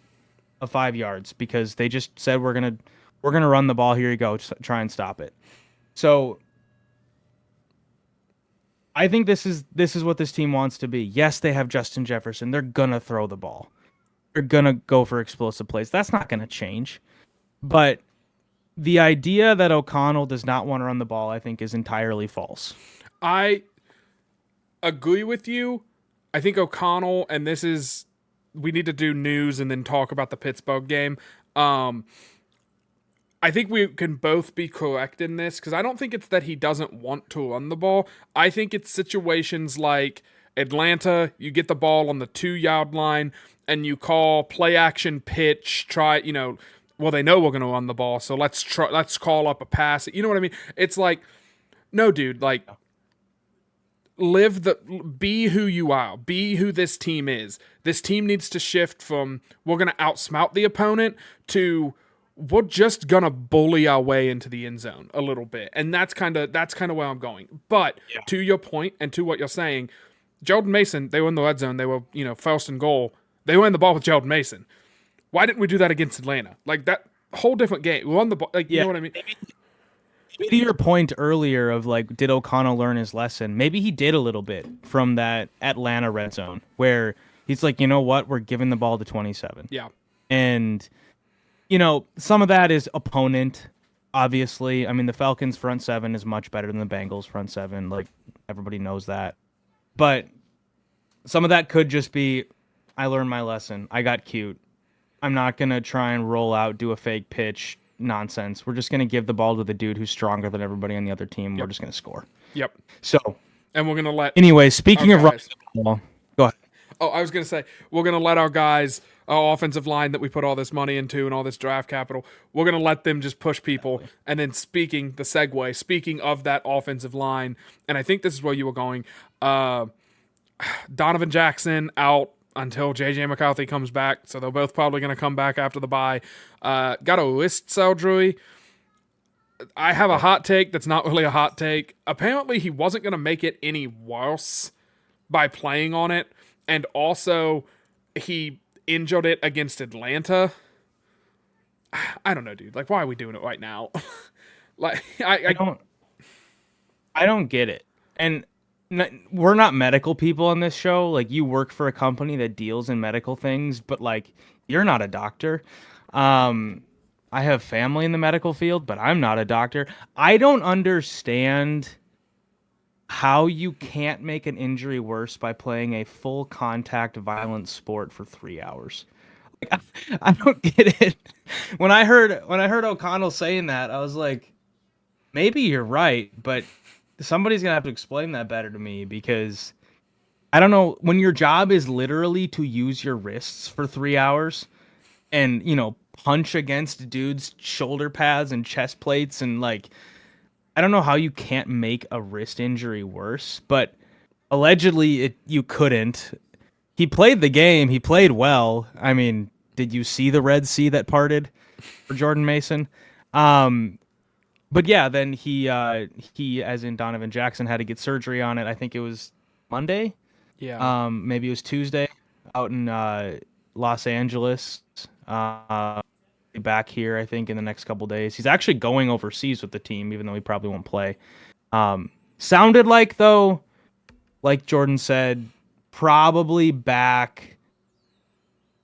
of 5 yards because they just said, we're gonna run the ball. Here you go. Just try and stop it. So I think this is what this team wants to be. Yes, they have Justin Jefferson. They're gonna throw the ball. They're gonna go for explosive plays. That's not gonna change. But the idea that O'Connell does not want to run the ball, I think, is entirely false. I agree with you. I think O'Connell, and we need to do news and then talk about the Pittsburgh game. I think we can both be correct in this, because I don't think it's that he doesn't want to run the ball. I think it's situations like Atlanta, you get the ball on the 2 yard line and you call play action pitch, well, they know we're going to run the ball, so let's call up a pass. You know what I mean? It's like, no, dude, like, be who you are, be who this team is. This team needs to shift from we're going to outsmart the opponent to we're just going to bully our way into the end zone a little bit. And that's kind of where I'm going. But to your point and to what you're saying, Jordan Mason, they were in the red zone. They were, first and goal. They were in the ball with Jordan Mason. Why didn't we do that against Atlanta? Like, that whole different game. We won the ball. Like, you know what I mean? Maybe to your point earlier of, like, did O'Connell learn his lesson? Maybe he did a little bit from that Atlanta red zone where he's like, you know what? We're giving the ball to 27. Yeah. And, some of that is opponent, obviously. I mean, the Falcons' front seven is much better than the Bengals' front seven. Like, everybody knows that. But some of that could just be, I learned my lesson. I got cute. I'm not going to try and roll out, do a fake pitch nonsense. We're just going to give the ball to the dude who's stronger than everybody on the other team. Yep. We're just going to score. Yep. So, and we're going to let... Anyway, speaking of running the ball, go ahead. Oh, I was going to say, we're going to let our guys, our offensive line that we put all this money into and all this draft capital, we're going to let them just push people. And then speaking of that offensive line, and I think this is where you were going, Donovan Jackson out until J.J. McCarthy comes back, so they're both probably going to come back after the bye. Got a wrist surgery. I have a hot take that's not really a hot take. Apparently, he wasn't going to make it any worse by playing on it, and also he injured it against Atlanta. I don't know, dude. Like, why are we doing it right now? Like, I don't get it. And we're not medical people on this show. Like, you work for a company that deals in medical things, but, like, you're not a doctor. I have family in the medical field, but I'm not a doctor. I don't understand how you can't make an injury worse by playing a full contact violent sport for 3 hours. Like, I don't get it. When I heard O'Connell saying that, I was like, maybe you're right, but somebody's going to have to explain that better to me, because I don't know, when your job is literally to use your wrists for 3 hours and, punch against dudes' shoulder pads and chest plates, and, like, I don't know how you can't make a wrist injury worse, but allegedly you couldn't. He played the game. He played well. I mean, did you see the Red Sea that parted for Jordan Mason? But yeah, then he, as in Donovan Jackson, had to get surgery on it. I think it was Monday. Yeah. Maybe it was Tuesday out in Los Angeles. Back here, I think, in the next couple days. He's actually going overseas with the team, even though he probably won't play. Sounded like, though, like Jordan said, probably back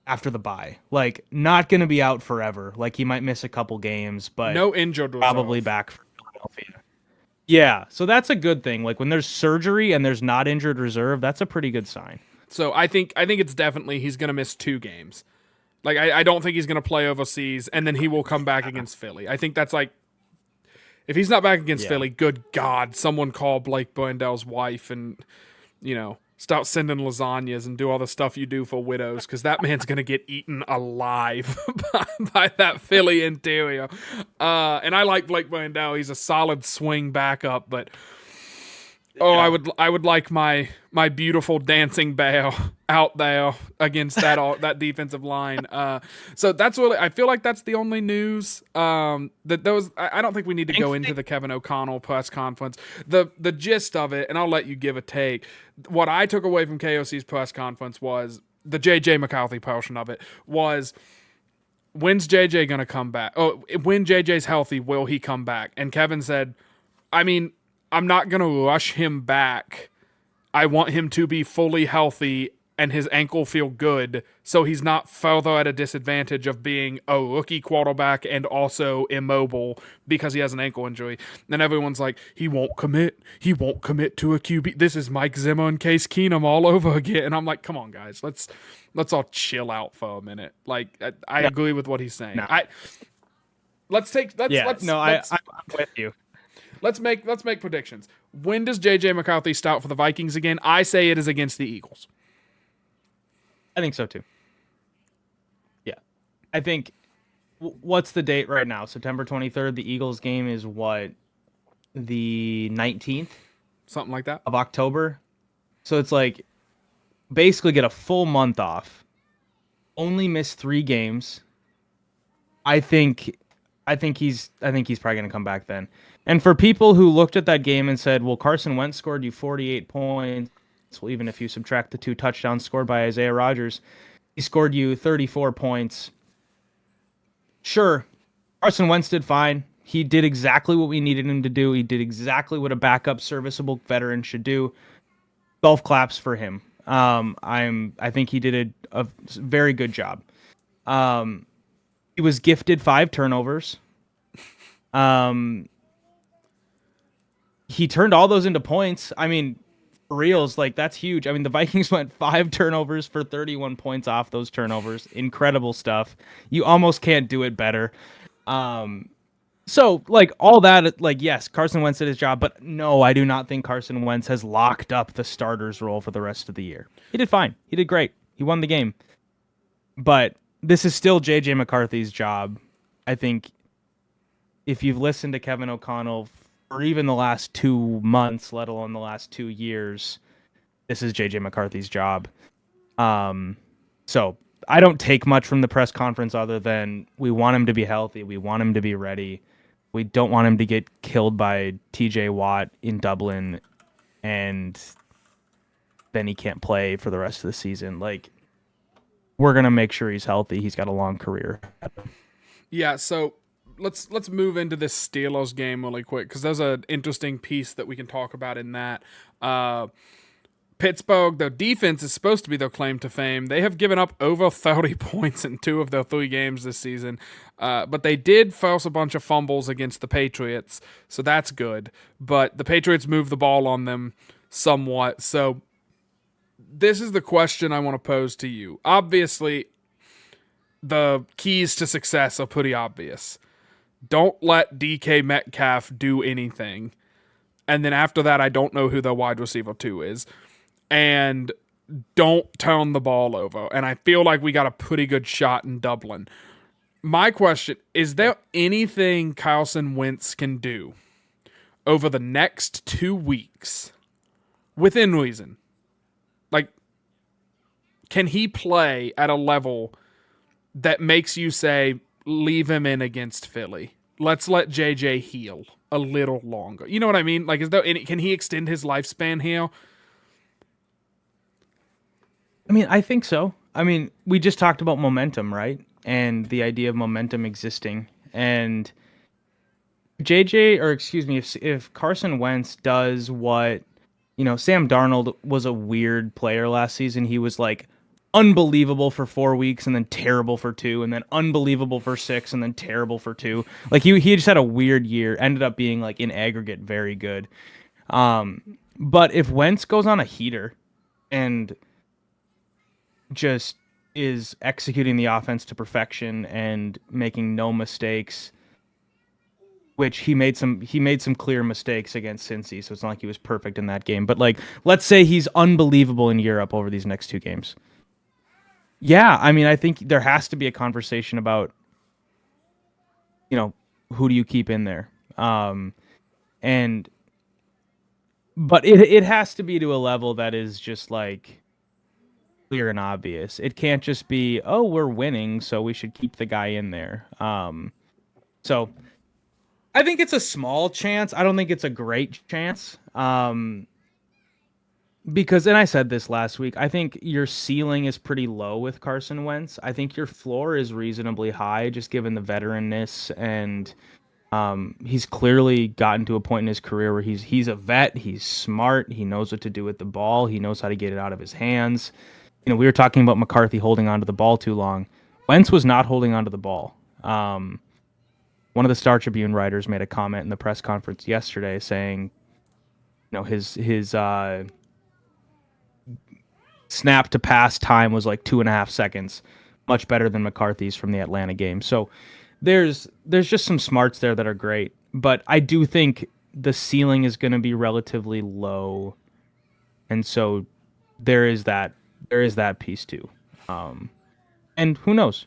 after the bye. Like, not going to be out forever. Like, he might miss a couple games, but no injured reserve. Probably back for Philadelphia. Yeah, so that's a good thing. Like, when there's surgery and there's not injured reserve, that's a pretty good sign. So I think it's definitely he's going to miss 2 games. Like, I don't think he's going to play overseas, and then he will come back against Philly. I think that's like, if he's not back against Philly, good God, someone call Blake Borndel's wife and, start sending lasagnas and do all the stuff you do for widows, because that man's going to get eaten alive by that Philly interior. And I like Blake Borndel. He's a solid swing backup, but I would like my beautiful dancing bear out there against that defensive line. So that's really, I feel like that's the only news. I don't think we need to go into the Kevin O'Connell press conference. The gist of it, and I'll let you give a take. What I took away from KOC's press conference was the JJ McCarthy portion of it was, when's JJ gonna come back? Oh, when JJ's healthy, will he come back? And Kevin said, I mean, I'm not going to rush him back. I want him to be fully healthy and his ankle feel good, so he's not further at a disadvantage of being a rookie quarterback and also immobile because he has an ankle injury. And everyone's like, he won't commit. He won't commit to a QB. This is Mike Zimmer and Case Keenum all over again. And I'm like, come on, guys. Let's all chill out for a minute. Like, I agree with what he's saying. No. I'm with you. Let's make predictions. When does JJ McCarthy start for the Vikings again? I say it is against the Eagles. I think so too. Yeah. I think What's the date right now? September 23rd. The Eagles game is what? The 19th Something like that. of October. So it's like basically get a full month off. Only miss 3 games. I think I think he's probably going to come back then. And for people who looked at that game and said, "Well, Carson Wentz scored you 48 points, well even if you subtract the 2 touchdowns scored by Isaiah Rodgers, he scored you 34 points." Sure, Carson Wentz did fine. He did exactly what we needed him to do. He did exactly what a backup serviceable veteran should do. Golf claps for him. I think he did a very good job. Um, he was gifted 5 turnovers. Um, he turned all those into points. I mean, for reals, like that's huge. I mean, the Vikings went 5 turnovers for 31 points off those turnovers. Incredible stuff. You almost can't do it better. Um, so like all that, like yes, Carson Wentz did his job, but no, I do not think Carson Wentz has locked up the starter's role for the rest of the year. He did fine. He did great. He won the game. But this is still JJ McCarthy's job. I think if you've listened to Kevin O'Connell for even the last 2 months, let alone the last 2 years, this is JJ McCarthy's job. So I don't take much from the press conference other than we want him to be healthy. We want him to be ready. We don't want him to get killed by TJ Watt in Dublin and then he can't play for the rest of the season. Like, we're going to make sure he's healthy. He's got a long career. Yeah, so let's move into this Steelers game really quick because there's an interesting piece that we can talk about in that. Pittsburgh, their defense is supposed to be their claim to fame. They have given up over 30 points in 2 of their 3 games this season, but they did force a bunch of fumbles against the Patriots, so that's good. But the Patriots moved the ball on them somewhat, so this is the question I want to pose to you. Obviously, the keys to success are pretty obvious. Don't let DK Metcalf do anything. And then after that, I don't know who the wide receiver 2 is. And don't turn the ball over. And I feel like we got a pretty good shot in Dublin. My question, is there anything Carson Wentz can do over the next 2 weeks within reason? Like, can he play at a level that makes you say, leave him in against Philly? Let's let JJ heal a little longer. You know what I mean? Like, is there any? Can he extend his lifespan here? I mean, I think so. I mean, we just talked about momentum, right? And the idea of momentum existing. And JJ, or excuse me, if Carson Wentz does what, Sam Darnold was a weird player last season. He was like unbelievable for 4 weeks and then terrible for 2 and then unbelievable for 6 and then terrible for 2. Like he just had a weird year, ended up being like in aggregate very good. But if Wentz goes on a heater and just is executing the offense to perfection and making no mistakes, which he made some clear mistakes against Cincy, so it's not like he was perfect in that game. But like, let's say he's unbelievable in Europe over these next 2 games. Yeah, I mean, I think there has to be a conversation about, who do you keep in there? And but it has to be to a level that is just like clear and obvious. It can't just be, oh, we're winning, so we should keep the guy in there. So I think it's a small chance. I don't think it's a great chance. Because, and I said this last week, I think your ceiling is pretty low with Carson Wentz. I think your floor is reasonably high, just given the veteranness, and he's clearly gotten to a point in his career where he's a vet. He's smart. He knows what to do with the ball. He knows how to get it out of his hands. We were talking about McCarthy holding onto the ball too long. Wentz was not holding onto the ball. One of the Star Tribune writers made a comment in the press conference yesterday saying, his snap to pass time was like 2.5 seconds, much better than McCarthy's from the Atlanta game. So there's just some smarts there that are great, but I do think the ceiling is going to be relatively low, and so there is that piece too. And who knows?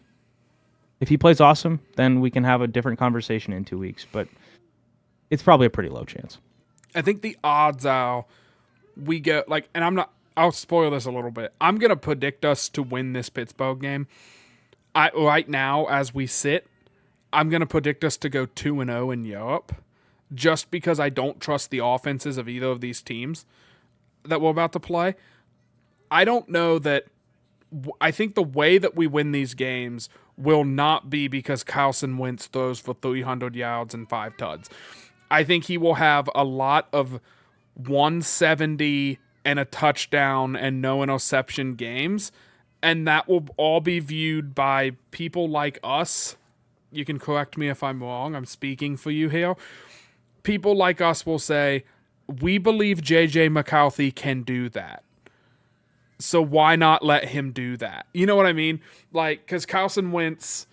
If he plays awesome, then we can have a different conversation in 2 weeks. But it's probably a pretty low chance. I think the odds are we get like, and I'm not. I'll spoil this a little bit. I'm gonna predict us to win this Pittsburgh game. Right now, as we sit, I'm gonna predict us to go 2-0 in Europe, just because I don't trust the offenses of either of these teams that we're about to play. I don't know that. I think the way that we win these games will not be because Carson Wentz throws for 300 yards and 5 tuds. I think he will have a lot of 170 and a touchdown and no interception games, and that will all be viewed by people like us. You can correct me if I'm wrong. I'm speaking for you here. People like us will say, we believe J.J. McCarthy can do that. So why not let him do that? You know what I mean? Like, because Carson Wentz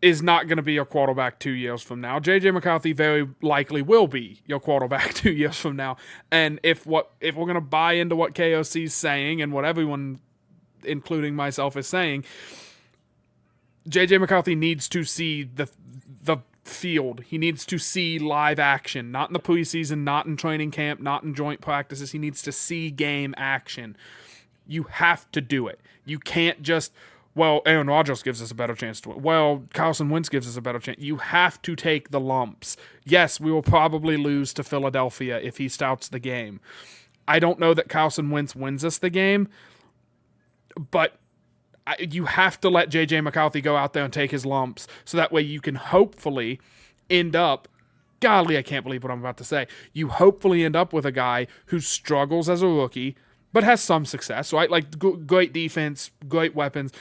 is not going to be your quarterback 2 years from now. J.J. McCarthy very likely will be your quarterback 2 years from now. And if we're going to buy into what KOC's saying and what everyone, including myself, is saying, J.J. McCarthy needs to see the field. He needs to see live action, not in the preseason, not in training camp, not in joint practices. He needs to see game action. You have to do it. You can't just, well, Aaron Rodgers gives us a better chance to win. Well, Carson Wentz gives us a better chance. You have to take the lumps. Yes, we will probably lose to Philadelphia if he starts the game. I don't know that Carson Wentz wins us the game, but you have to let J.J. McCarthy go out there and take his lumps so that way you can hopefully end up, golly, I can't believe what I'm about to say. You hopefully end up with a guy who struggles as a rookie but has some success, right? Like great defense, great weapons.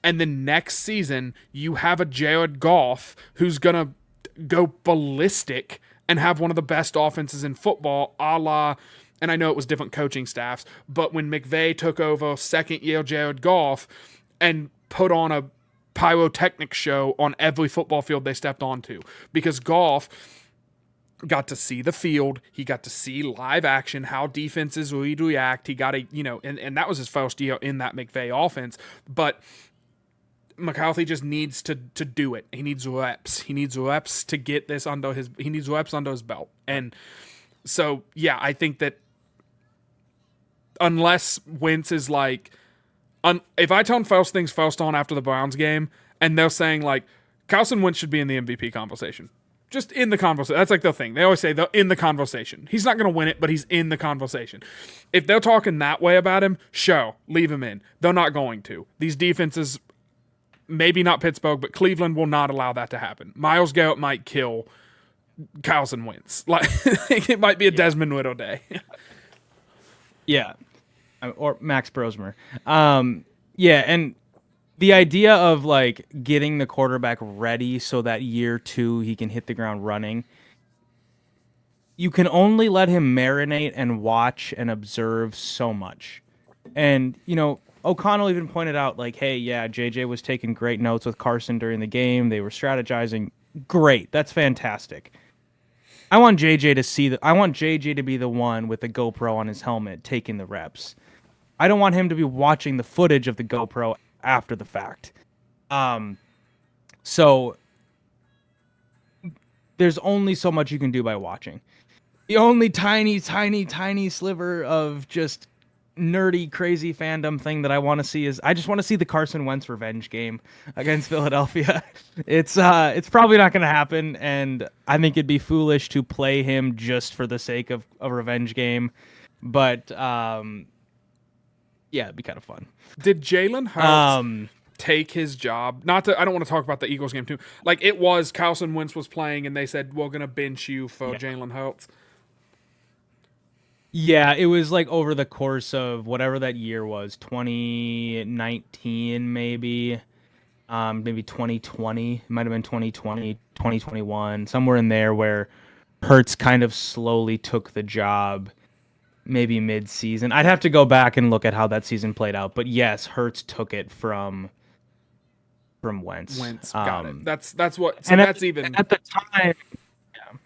And then next season, you have a Jared Goff who's going to go ballistic and have one of the best offenses in football, a la, and I know it was different coaching staffs, but when McVay took over second-year Jared Goff and put on a pyrotechnic show on every football field they stepped onto, because Goff got to see the field, he got to see live action, how defenses would react. He got and that was his first year in that McVay offense. But McCarthy just needs to do it. He needs reps. He needs reps to get this under his. He needs reps under his belt. And so, yeah, I think that unless Wentz is like, if I turn first things first on after the Browns game, and they're saying like Carson Wentz should be in the MVP conversation. Just in the conversation. That's like the thing. They always say they're in the conversation. He's not going to win it, but he's in the conversation. If they're talking that way about him, sure, leave him in. They're not going to. These defenses, maybe not Pittsburgh, but Cleveland will not allow that to happen. Myles Garrett might kill Carson Wentz. Like it might be a Desmond Ritter day. Yeah. Or Max Brosmer. Yeah, and the idea of like getting the quarterback ready so that year 2 he can hit the ground running, you can only let him marinate and watch and observe so much. And, O'Connell even pointed out like, hey, yeah, JJ was taking great notes with Carson during the game. They were strategizing. Great. That's fantastic. I want JJ to be the one with the GoPro on his helmet taking the reps. I don't want him to be watching the footage of the GoPro after the fact. So there's only so much you can do by watching. The only tiny sliver of just nerdy, crazy fandom thing that I want to see is I just want to see the Carson Wentz revenge game against Philadelphia. It's probably not going to happen, and I think it'd be foolish to play him just for the sake of a revenge game. But yeah, it'd be kind of fun. Did Jalen Hurts take his job? I don't want to talk about the Eagles game too. Like it was Carson Wentz was playing, and they said we're going to bench you for Jalen Hurts. Yeah, it was like over the course of whatever that year was, 2019 maybe, maybe 2020. It might have been 2020, 2021, somewhere in there where Hurts kind of slowly took the job, maybe mid-season. I'd have to go back and look at how that season played out. But yes, Hurts took it from Wentz. Got it. That's what. So and that's even at the time. Yeah.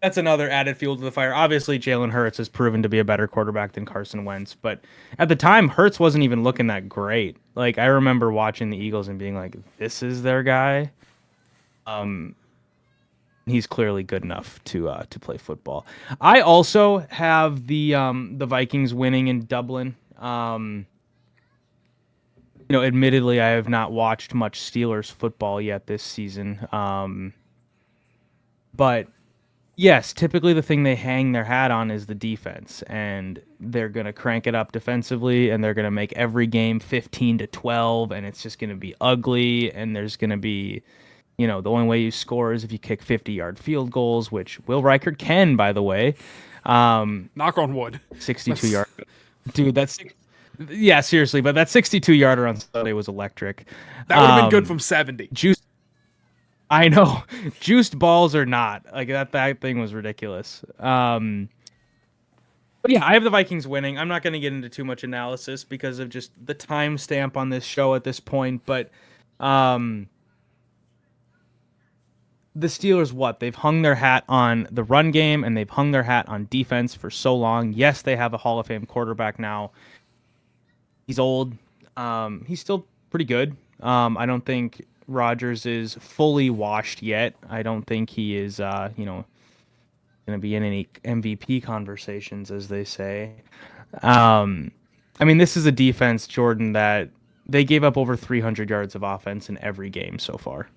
that's another added fuel to the fire. Obviously, Jalen Hurts has proven to be a better quarterback than Carson Wentz, but at the time, Hurts wasn't even looking that great. Like I remember watching the Eagles and being like, "This is their guy." Um, he's clearly good enough to play football. I also have the Vikings winning in Dublin. Admittedly, I have not watched much Steelers football yet this season. But yes, typically the thing they hang their hat on is the defense, and they're gonna crank it up defensively, and they're gonna make every game 15-12, and it's just gonna be ugly, and there's gonna be, the only way you score is if you kick 50-yard field goals, which Will Reichert can, by the way. Knock on wood. 62-yard, dude. Yeah, seriously, but that 62-yarder on Sunday was electric. That would have been good from 70. Juiced, I know, juiced balls or not, like that thing was ridiculous. But yeah, I have the Vikings winning. I'm not going to get into too much analysis because of just the timestamp on this show at this point. But the Steelers, they've hung their hat on the run game and they've hung their hat on defense for so long. Yes, they have a Hall of Fame quarterback now. He's old. He's still pretty good. I don't think Rodgers is fully washed yet. I don't think he is, going to be in any MVP conversations, as they say. This is a defense, Jordan, that they gave up over 300 yards of offense in every game so far.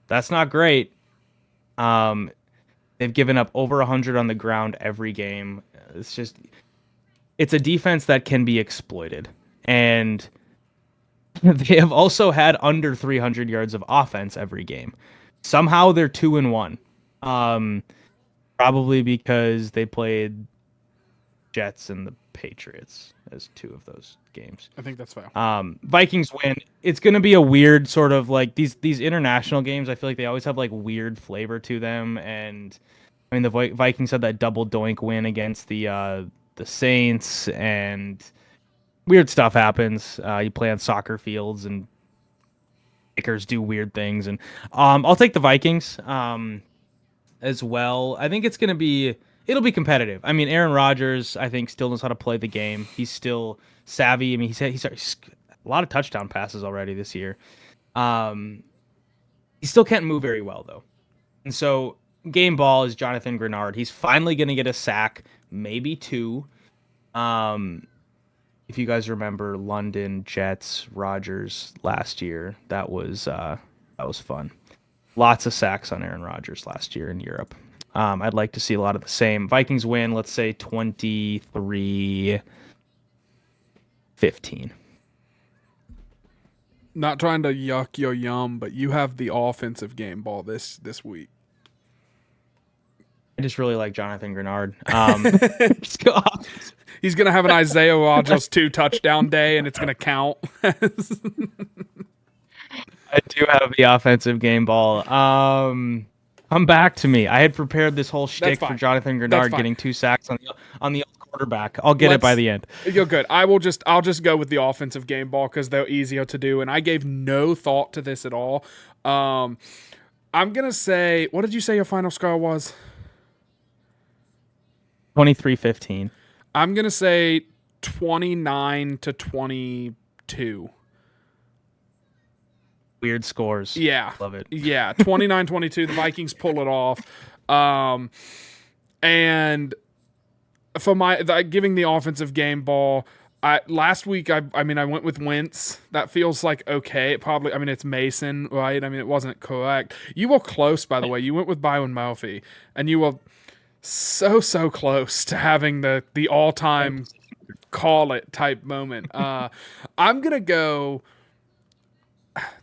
That's not great. They've given up over 100 on the ground every game. It's a defense that can be exploited. And they have also had under 300 yards of offense every game. Somehow they're 2-1. Probably because they played Jets and the Patriots as two of those games. I think that's fair. Vikings win. It's going to be a weird sort of like these international games. I feel like they always have like weird flavor to them. And the Vikings had that double doink win against the Saints, and weird stuff happens. You play on soccer fields and kickers do weird things. And I'll take the Vikings as well. I think it'll be competitive. Aaron Rodgers, I think, still knows how to play the game. He's still savvy. He's a lot of touchdown passes already this year. He still can't move very well, though. And so game ball is Jonathan Grenard. He's finally going to get a sack, maybe two. If you guys remember London Jets Rodgers last year, that was fun. Lots of sacks on Aaron Rodgers last year in Europe. I'd like to see a lot of the same. Vikings win, let's say 23-15. Not trying to yuck your yum, but you have the offensive game ball this week. I just really like Jonathan Grenard. He's going to have an Isaiah Rodgers 2 touchdown day, and it's going to count. I do have the offensive game ball. Come back to me. I had prepared this whole shtick for Jonathan Grenard getting 2 sacks on the quarterback. I'll get it by the end. You're good. I'll just go with the offensive game ball because they're easier to do, and I gave no thought to this at all. I'm gonna say, what did you say your final score was? 23-15. I'm gonna say 29-22. Weird scores. Yeah. Love it. Yeah, 29-22. The Vikings pull it off. And for giving the offensive game ball, last week I went with Wentz. That feels like okay. It probably, it's Mason, right? It wasn't correct. You were close, by the way. You went with Byron Murphy, and you were so close to having the all-time call it type moment. I'm gonna go.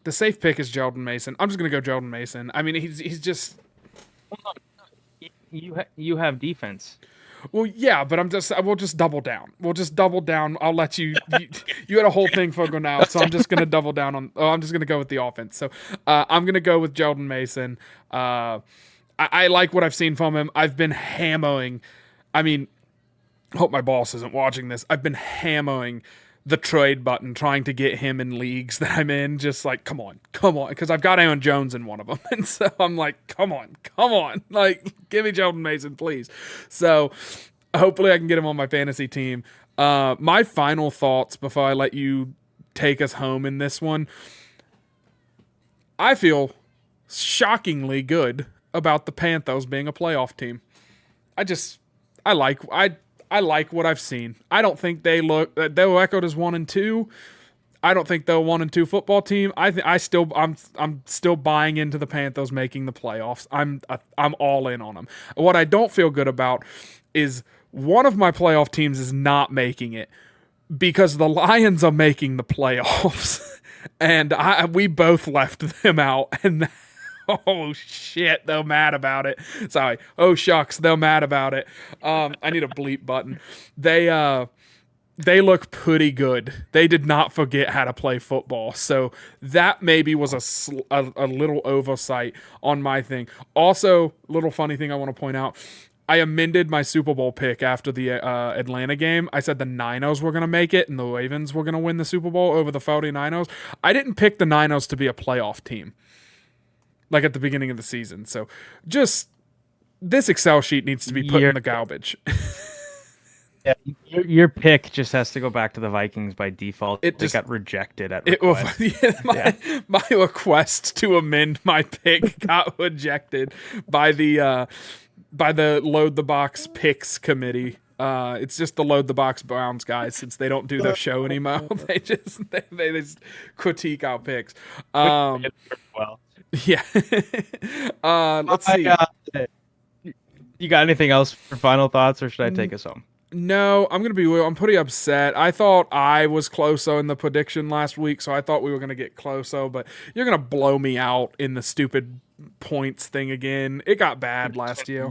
The safe pick is Jordan Mason. I'm just gonna go Jordan Mason. He's just. You have defense. Well, yeah, but we'll just double down. I'll let you. You had a whole thing for go now, so I'm just gonna double down on. I'm just gonna go with the offense. So I'm gonna go with Jordan Mason. I like what I've seen from him. I've been hammering. I hope my boss isn't watching this. I've been hammering the trade button, trying to get him in leagues that I'm in. Just like, come on, because I've got Aaron Jones in one of them, and so I'm like, come on, like, give me Jordan Mason, please. So hopefully I can get him on my fantasy team. My final thoughts before I let you take us home in this one. I feel shockingly good about the Panthers being a playoff team. I like what I've seen. I don't think they were echoed as 1-2. I don't think they're a 1-2 football team. I'm still buying into the Panthers making the playoffs. I'm all in on them. What I don't feel good about is one of my playoff teams is not making it because the Lions are making the playoffs. And we both left them out, and oh shit, they're mad about it. Sorry. Oh shucks, they're mad about it. I need a bleep button. They look pretty good. They did not forget how to play football, so that maybe was a little oversight on my thing. Also, little funny thing I want to point out. I amended my Super Bowl pick after the Atlanta game. I said the Niners were going to make it and the Ravens were going to win the Super Bowl over the 49ers. I didn't pick the Niners to be a playoff team, like at the beginning of the season. So just this Excel sheet needs to be put in the garbage. Yeah, your pick just has to go back to the Vikings by default. It just got rejected at request. My request to amend my pick got rejected by the Load the Box Picks committee. It's just the Load the Box Browns guys, since they don't do their show anymore. They just critique our picks. Well, yeah. Let's see. You got anything else for final thoughts, or should I take us home? No, I'm gonna be real. I'm pretty upset. I thought I was closer in the prediction last week, so I thought we were gonna get closer. But you're gonna blow me out in the stupid points thing again. It got bad last year.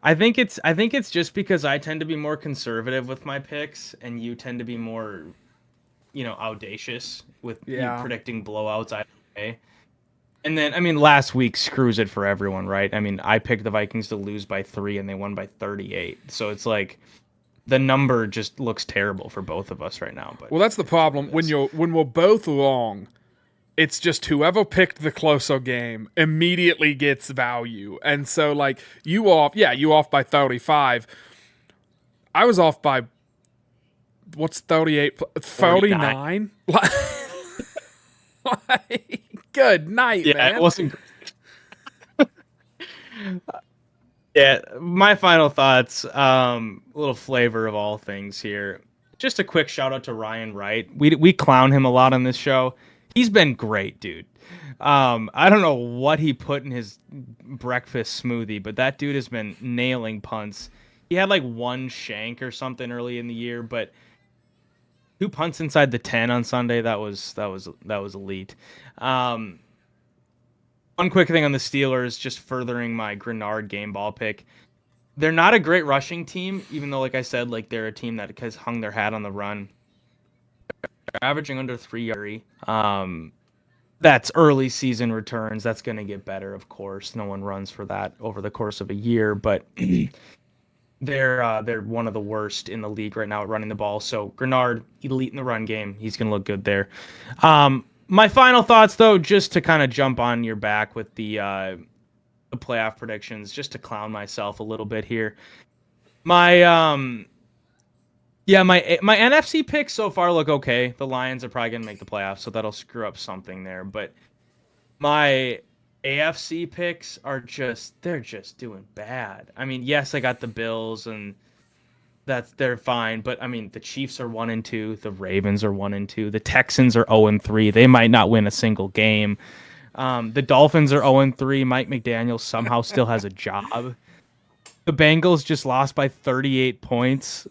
I think it's just because I tend to be more conservative with my picks, and you tend to be more, audacious with you predicting blowouts either way. And then, last week screws it for everyone, right? I picked the Vikings to lose by 3, and they won by 38. So it's like the number just looks terrible for both of us right now. But that's the problem. When we're both wrong, it's just whoever picked the closer game immediately gets value. And so, like, you off by 35. I was off by, what's 38? 39? Good night, man. It wasn't great. Yeah, my final thoughts, a little flavor of all things here. Just a quick shout out to Ryan Wright. We clown him a lot on this show. He's been great, dude. I don't know what he put in his breakfast smoothie, but that dude has been nailing punts. He had like one shank or something early in the year, but 2 punts inside the 10 on Sunday. That was elite. One quick thing on the Steelers, just furthering my Grenard game ball pick. They're not a great rushing team, even though, like I said, like they're a team that has hung their hat on the run. They're averaging under 3 yards. That's early season returns. That's going to get better, of course. No one runs for that over the course of a year, but they're one of the worst in the league right now at running the ball. So Grenard, elite in the run game. He's going to look good there. My final thoughts, though, just to kind of jump on your back with the playoff predictions, just to clown myself a little bit here. My NFC picks so far look okay. The Lions are probably going to make the playoffs, so that'll screw up something there. But my AFC picks they're just doing bad. Yes, I got the Bills, and they're fine. But the Chiefs are 1-2. The Ravens are 1-2. The Texans are 0-3. They might not win a single game. The Dolphins are 0-3. Mike McDaniel somehow still has a job. The Bengals just lost by 38 points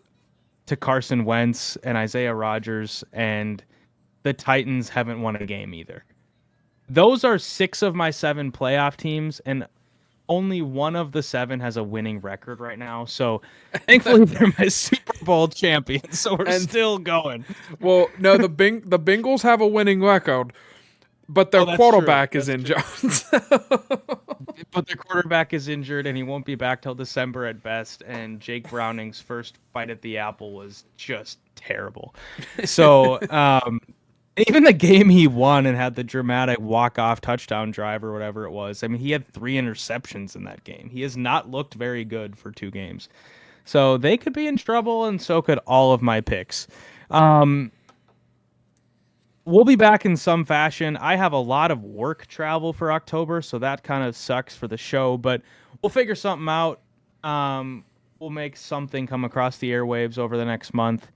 to Carson Wentz and Isaiah Rodgers, and the Titans haven't won a game either. Those are 6 of my 7 playoff teams, and only one of the 7 has a winning record right now. So thankfully they're my Super Bowl champions, so we're still going. Well, no, the Bengals have a winning record. But their Oh, that's true. quarterback is That's injured. But their quarterback is injured and he won't be back till December at best. And Jake Browning's first bite at the apple was just terrible. So even the game he won and had the dramatic walk-off touchdown drive or whatever it was, I mean, he had 3 interceptions in that game. He has not looked very good for 2 games. So they could be in trouble, and so could all of my picks. We'll be back in some fashion. I have a lot of work travel for October, so that kind of sucks for the show, but we'll figure something out. We'll make something come across the airwaves over the next month.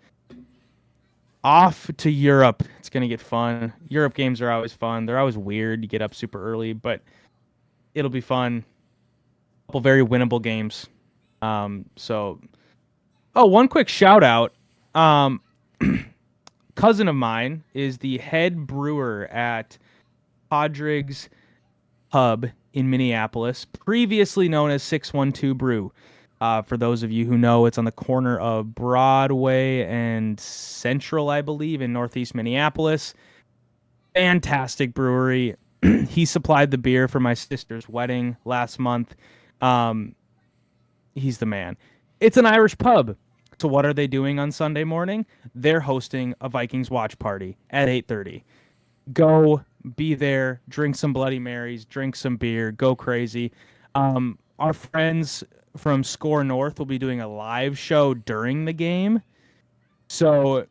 Off to Europe. It's going to get fun. Europe games are always fun. They're always weird. You get up super early, but it'll be fun. A couple very winnable games. One quick shout out. Cousin of mine is the head brewer at Podrig's Pub in Minneapolis, previously known as 612 Brew. For those of you who know, it's on the corner of Broadway and Central, I believe, in Northeast Minneapolis. Fantastic brewery. He supplied the beer for my sister's wedding last month. He's the man. It's an Irish pub. So what are they doing on Sunday morning? They're hosting a Vikings watch party at 8:30. Go, be there, drink some Bloody Marys, drink some beer, go crazy. Our friends from Score North will be doing a live show during the game. So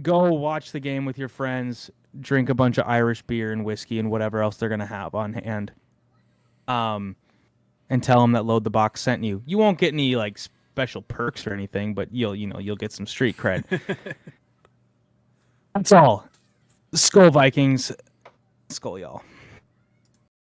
go watch the game with your friends, drink a bunch of Irish beer and whiskey and whatever else they're going to have on hand. And tell them that Load the Box sent you. You won't get any like special perks or anything, but you'll get some street cred. That's all. Skull Vikings. Skull y'all.